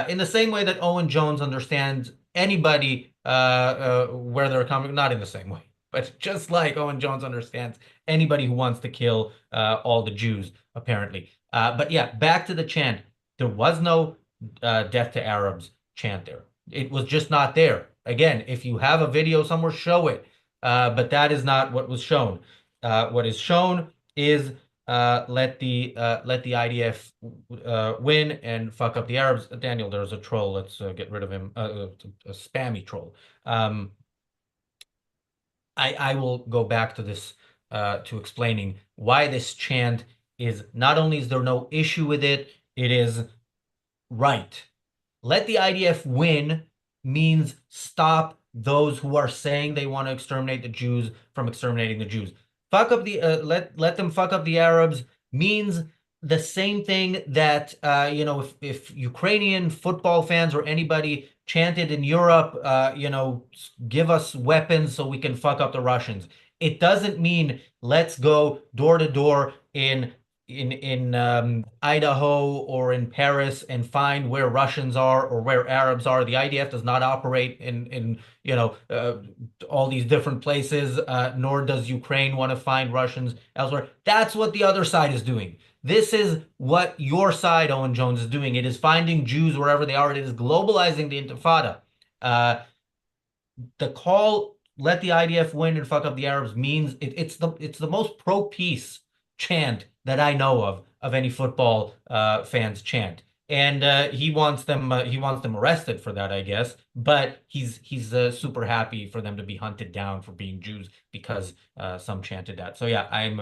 in the same way that Owen Jones understands anybody where they're coming, not in the same way, but just like Owen Jones understands anybody who wants to kill all the Jews, apparently. But yeah, back to the chant. There was no death to Arabs chant there. It was just not there. Again, if you have a video somewhere, show it. But that is not what was shown. What is shown is let the IDF win and fuck up the Arabs. Daniel, there's a troll. Let's get rid of him. A spammy troll. I will go back to this to explaining why this chant is not only is there no issue with it, it is right. Let the IDF win means stop those who are saying they want to exterminate the Jews from exterminating the Jews. Fuck up the let them fuck up the Arabs means the same thing that if Ukrainian football fans or anybody chanted in Europe, give us weapons so we can fuck up the Russians. It doesn't mean let's go door to door in Idaho or in Paris and find where Russians are or where Arabs are. The IDF does not operate in all these different places, nor does Ukraine want to find Russians elsewhere. That's what the other side is doing. This is what your side, Owen Jones, is doing. It is finding Jews wherever they are. It is globalizing the Intifada. The call, let the IDF win and fuck up the Arabs, means it's the most pro-peace chant that I know of any football fans chant. And he wants them arrested for that, I guess. But he's super happy for them to be hunted down for being Jews because some chanted that. So yeah, I'm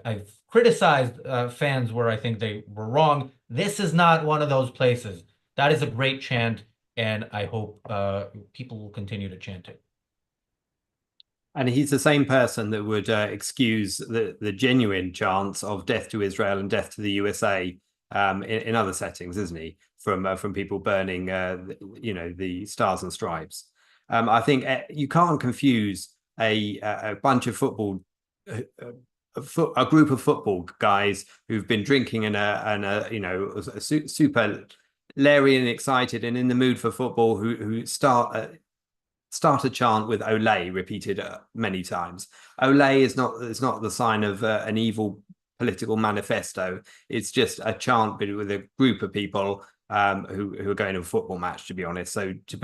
I've criticized fans where I think they were wrong. This is not one of those places. That is a great chant, and I hope people will continue to chant it. And he's the same person that would excuse the genuine chants of death to Israel and death to the USA in other settings, isn't he? From people burning, the stars and stripes. I think you can't confuse a bunch of football, a group of football guys who've been drinking and super Larry and excited and in the mood for football, who start start a chant with "Olé" repeated many times. Olé is not the sign of an evil political manifesto. It's just a chant with a group of people who are going to a football match, to be honest. So to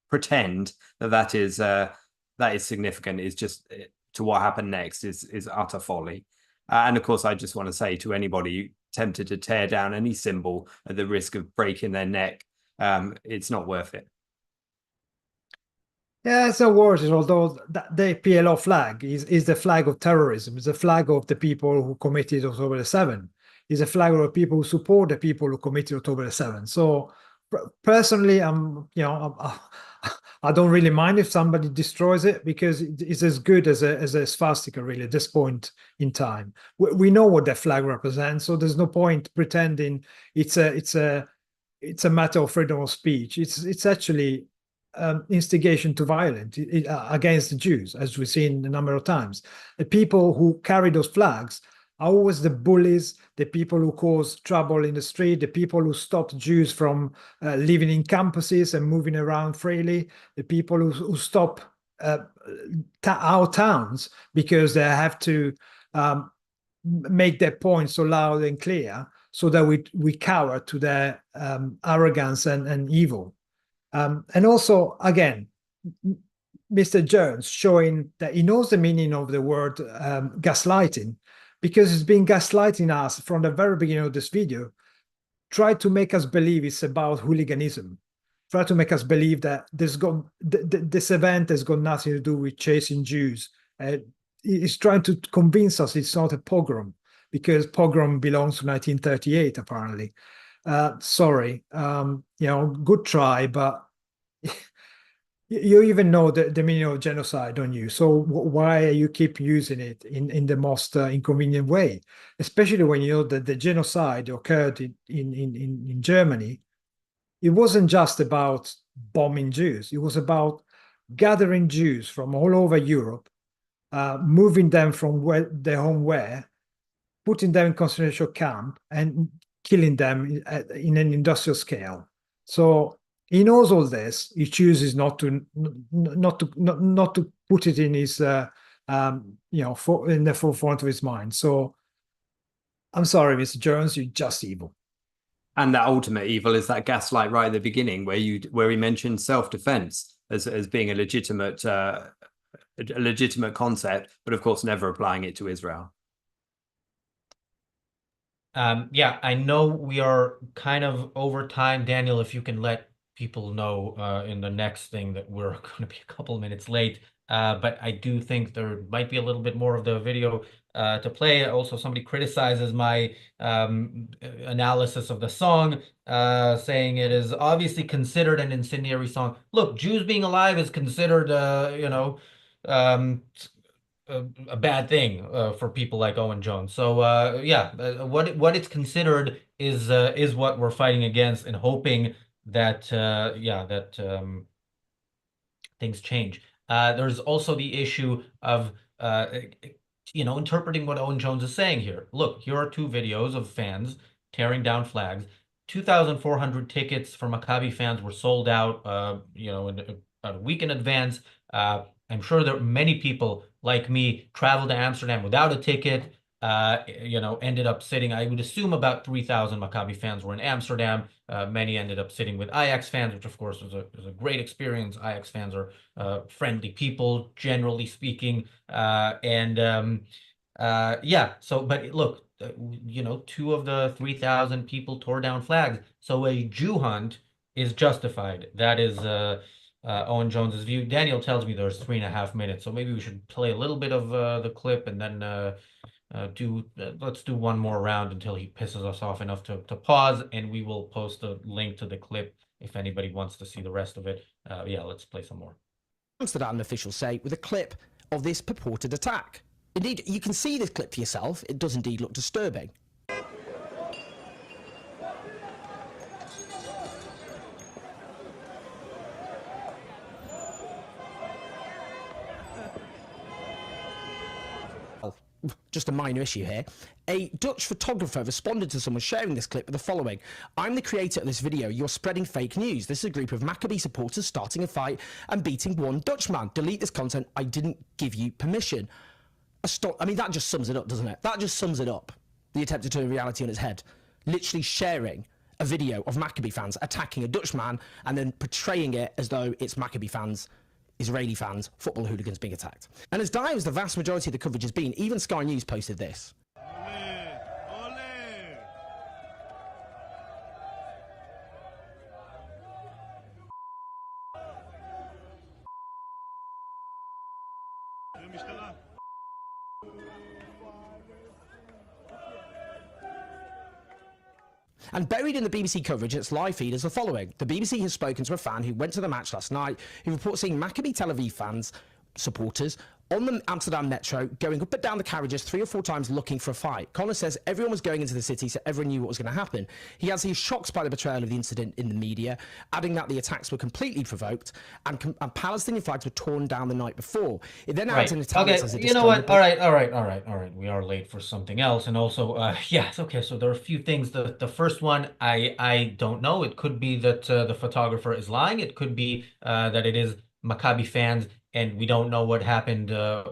pretend that is significant is just to what happened next is utter folly. And of course, I just want to say to anybody tempted to tear down any symbol at the risk of breaking their neck, it's not worth it. Yeah, it's not worth it, although the PLO flag is the flag of terrorism. It's the flag of the people who committed October the 7th. It's a flag of the people who support the people who committed October the 7th. So personally, I don't really mind if somebody destroys it, because it's as good as a swastika, really, at this point in time. We know what the flag represents, so there's no point pretending it's a matter of freedom of speech. It's actually instigation to violence against the Jews, as we've seen a number of times. The people who carry those flags are always the bullies, the people who cause trouble in the street, the people who stop Jews from living in campuses and moving around freely, the people who stop our towns because they have to make their points so loud and clear so that we cower to their arrogance and evil. And also, again, Mr. Jones showing that he knows the meaning of the word gaslighting, because he's been gaslighting us from the very beginning of this video. Try to make us believe it's about hooliganism. Try to make us believe that this event has got nothing to do with chasing Jews. He's trying to convince us it's not a pogrom, because pogrom belongs to 1938, apparently. Sorry, good try, but you even know the meaning of genocide, don't you? So why you keep using it in the most inconvenient way, especially when you know that the genocide occurred in Germany? It wasn't just about bombing Jews. It was about gathering Jews from all over Europe, moving them from where their home were, putting them in concentration camp, and killing them in an industrial scale. So he knows all this. He chooses not to put it in his in the forefront of his mind. So I'm sorry, Mr. Jones, you're just evil. And that ultimate evil is that gaslight right at the beginning, where he mentioned self-defense as being a legitimate concept, but of course never applying it to Israel. Yeah, I know we are kind of over time. Daniel, if you can let people know in the next thing that we're going to be a couple minutes late, but I do think there might be a little bit more of the video to play. Also, somebody criticizes my analysis of the song, saying it is obviously considered an incendiary song. Look, Jews being alive is considered, a bad thing for people like Owen Jones. So what it's considered is what we're fighting against, and hoping that things change. There's also the issue of interpreting what Owen Jones is saying here. Look, here are two videos of fans tearing down flags. 2,400 tickets for Maccabi fans were sold out, in a week in advance. I'm sure that many people like me traveled to Amsterdam without a ticket, ended up sitting. I would assume about 3,000 Maccabi fans were in Amsterdam. Many ended up sitting with Ajax fans, which of course was a great experience. Ajax fans are friendly people, generally speaking. But look, two of the 3,000 people tore down flags. So a Jew hunt is justified. That is Owen Jones's view. Daniel tells me there's 3.5 minutes, so maybe we should play a little bit of the clip, and then let's do one more round until he pisses us off enough to pause, and we will post a link to the clip if anybody wants to see the rest of it. Let's play some more. Amsterdam officials say with a clip of this purported attack. Indeed, you can see this clip for yourself. It does indeed look disturbing. just a minor issue here. A Dutch photographer responded to someone sharing this clip with the following: "I'm the creator of this video. You're spreading fake news. This is a group of Maccabi supporters starting a fight and beating one Dutchman. Delete this content. I didn't give you permission." I mean, that just sums it up, doesn't it? That just sums it up. The attempt to turn reality on its head. Literally sharing a video of Maccabi fans attacking a Dutchman and then portraying it as though it's Maccabi fans, Israeli fans, football hooligans being attacked. And as dire as the vast majority of the coverage has been, even Sky News posted this. And buried in the BBC coverage, its live feed is the following. The BBC has spoken to a fan who went to the match last night, who reports seeing Maccabi Tel Aviv fans, supporters, on the Amsterdam metro, going up and down the carriages 3 or 4 times looking for a fight. Connor says everyone was going into the city, so everyone knew what was going to happen. He adds he's shocked by the betrayal of the incident in the media, adding that the attacks were completely provoked and Palestinian flags were torn down the night before. It then adds in italics as a you know what? All right. We are late for something else. And also, yes, okay, so there are a few things. The first one, I don't know. It could be that the photographer is lying. It could be that it is Maccabi fans, and we don't know what happened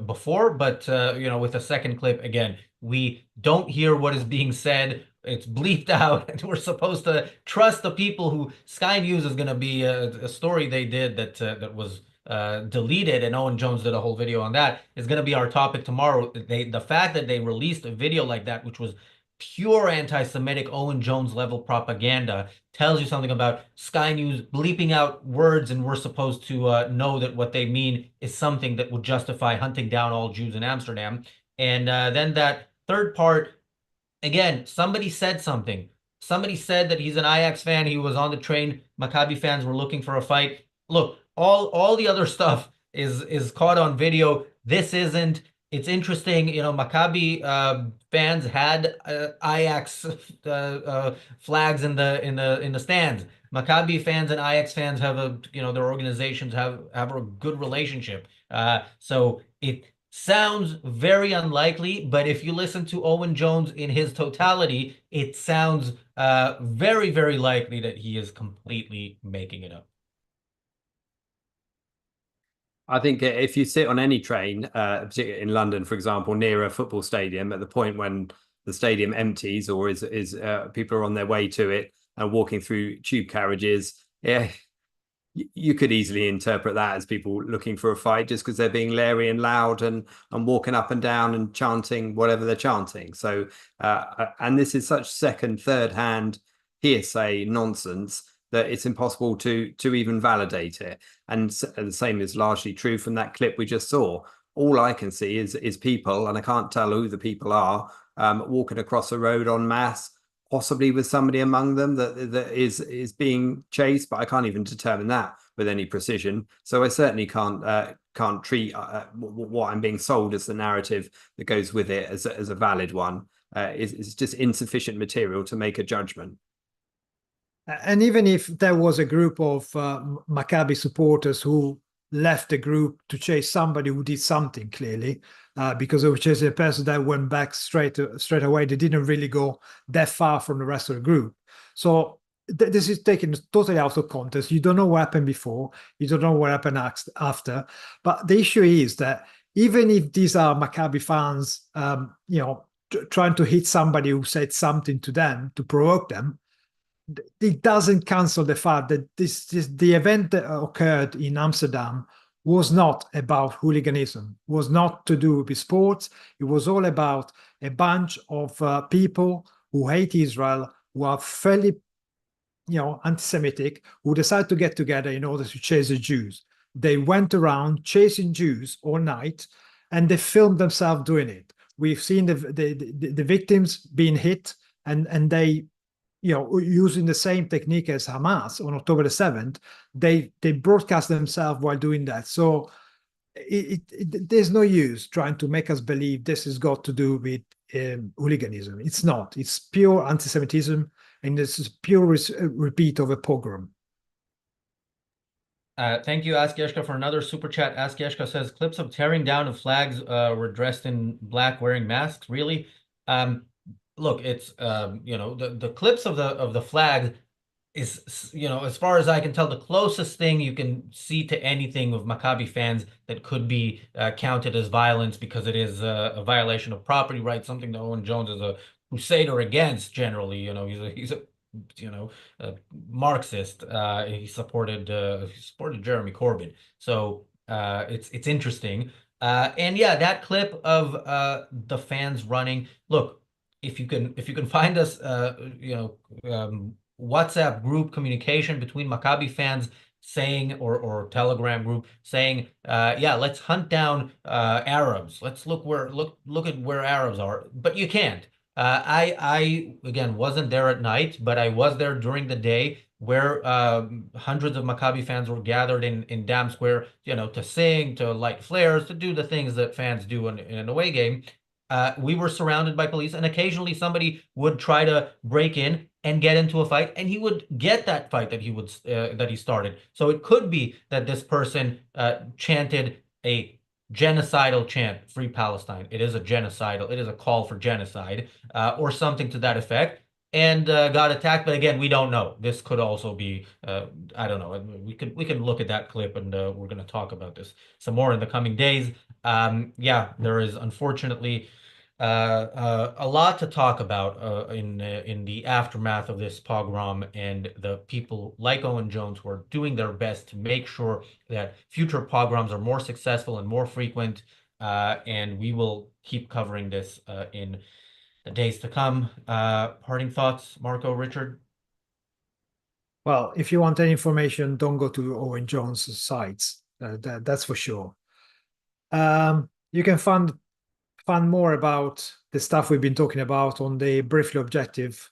before. But, you know, with the second clip, again, we don't hear what is being said. It's bleeped out, and we're supposed to trust the people who Sky News is going to be a story they did that was deleted, and Owen Jones did a whole video on that, is going to be our topic tomorrow. The fact that they released a video like that, which was pure anti-Semitic Owen Jones level propaganda, tells you something about Sky News bleeping out words, and we're supposed to know that what they mean is something that would justify hunting down all Jews in Amsterdam. And then that third part, again, somebody said something. Somebody said that he's an Ajax fan. He was on the train. Maccabi fans were looking for a fight. Look, all the other stuff is caught on video. This isn't. It's interesting, you know, Maccabi fans had Ajax flags in the stands. Maccabi fans and Ajax fans have their organizations have a good relationship. So it sounds very unlikely, but if you listen to Owen Jones in his totality, it sounds very, very likely that he is completely making it up. I think if you sit on any train, particularly in London, for example, near a football stadium, at the point when the stadium empties or is people are on their way to it and walking through tube carriages, you could easily interpret that as people looking for a fight just because they're being leery and loud and walking up and down and chanting whatever they're chanting. So, and this is such second, third hand hearsay nonsense that it's impossible to even validate it. And the same is largely true from that clip we just saw. All I can see is people, and I can't tell who the people are, walking across the road en masse, possibly with somebody among them that is being chased, but I can't even determine that with any precision. So I certainly can't treat what I'm being sold as the narrative that goes with it as a valid one. It's just insufficient material to make a judgment. And even if there was a group of Maccabi supporters who left the group to chase somebody who did something clearly, because of chasing a person that went back straight away, they didn't really go that far from the rest of the group. So this is taken totally out of context. You don't know what happened before. You don't know what happened after. But the issue is that even if these are Maccabi fans, trying to hit somebody who said something to them to provoke them, it doesn't cancel the fact that the event that occurred in Amsterdam was not about hooliganism, was not to do with sports. It was all about a bunch of people who hate Israel, who are fairly, anti-Semitic, who decide to get together in order to chase the Jews. They went around chasing Jews all night, and they filmed themselves doing it. We've seen the victims being hit, and they, using the same technique as Hamas on October the 7th, they broadcast themselves while doing that. So there's no use trying to make us believe this has got to do with hooliganism. It's not. It's pure anti-Semitism, and this is pure repeat of a pogrom. Thank you, Askeshka, for another super chat. Askeshka says clips of tearing down of flags were dressed in black wearing masks. Really? Look, it's the clips of the flag is, as far as I can tell, the closest thing you can see to anything of Maccabi fans that could be counted as violence, because it is a violation of property rights, something that Owen Jones is a crusader against generally. He's a Marxist. He supported Jeremy Corbyn. So it's interesting. And yeah, that clip of the fans running. Look, if you can find us, WhatsApp group communication between Maccabi fans saying, or Telegram group saying, yeah, let's hunt down Arabs. Let's look at where Arabs are. But you can't. I again wasn't there at night, but I was there during the day, where hundreds of Maccabi fans were gathered in Dam Square, to sing, to light flares, to do the things that fans do in an away game. We were surrounded by police, and occasionally somebody would try to break in and get into a fight, and he would get that fight that he started. So it could be that this person chanted a genocidal chant, "Free Palestine." It is a call for genocide, or something to that effect, and got attacked. But again, we don't know. This could also be, I don't know. We can look at that clip, and we're going to talk about this some more in the coming days. Yeah, there is unfortunately a lot to talk about in the aftermath of this pogrom, and the people like Owen Jones who are doing their best to make sure that future pogroms are more successful and more frequent. And we will keep covering this in the days to come. Parting thoughts, Marco, Richard? Well, if you want any information, don't go to Owen Jones' sites. That's for sure. You can find more about the stuff we've been talking about on the Briefly Objective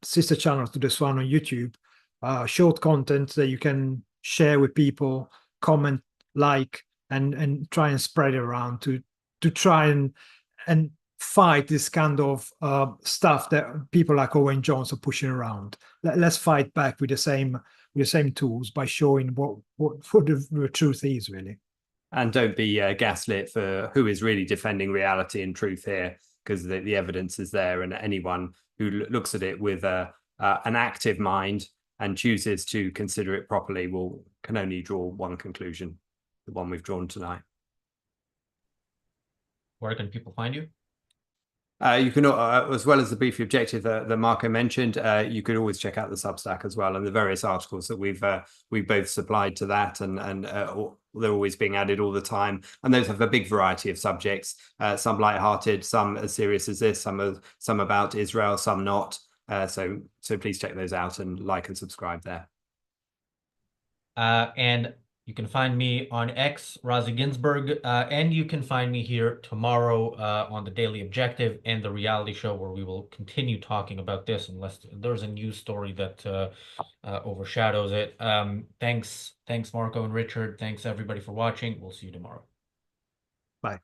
sister channel to this one on YouTube. Short content that you can share with people, comment, like, and try and spread it around to try and fight this kind of stuff that people like Owen Jones are pushing around. Let's fight back with the same tools by showing what the truth is, really. And don't be gaslit for who is really defending reality and truth here, because the evidence is there, and anyone who looks at it with an active mind and chooses to consider it properly can only draw one conclusion, the one we've drawn tonight. Where can people find you? You can, as well as the Briefly Objective that Marco mentioned, you could always check out the Substack as well, and the various articles that we've both supplied to that, and they're always being added all the time. And those have a big variety of subjects, some lighthearted, some as serious as this, some about Israel, some not. So please check those out and like and subscribe there. And you can find me on X, Razi Ginsburg, and you can find me here tomorrow on the Daily Objective and the reality show, where we will continue talking about this unless there's a news story that overshadows it. Thanks, Marco and Richard. Thanks everybody for watching. We'll see you tomorrow. Bye.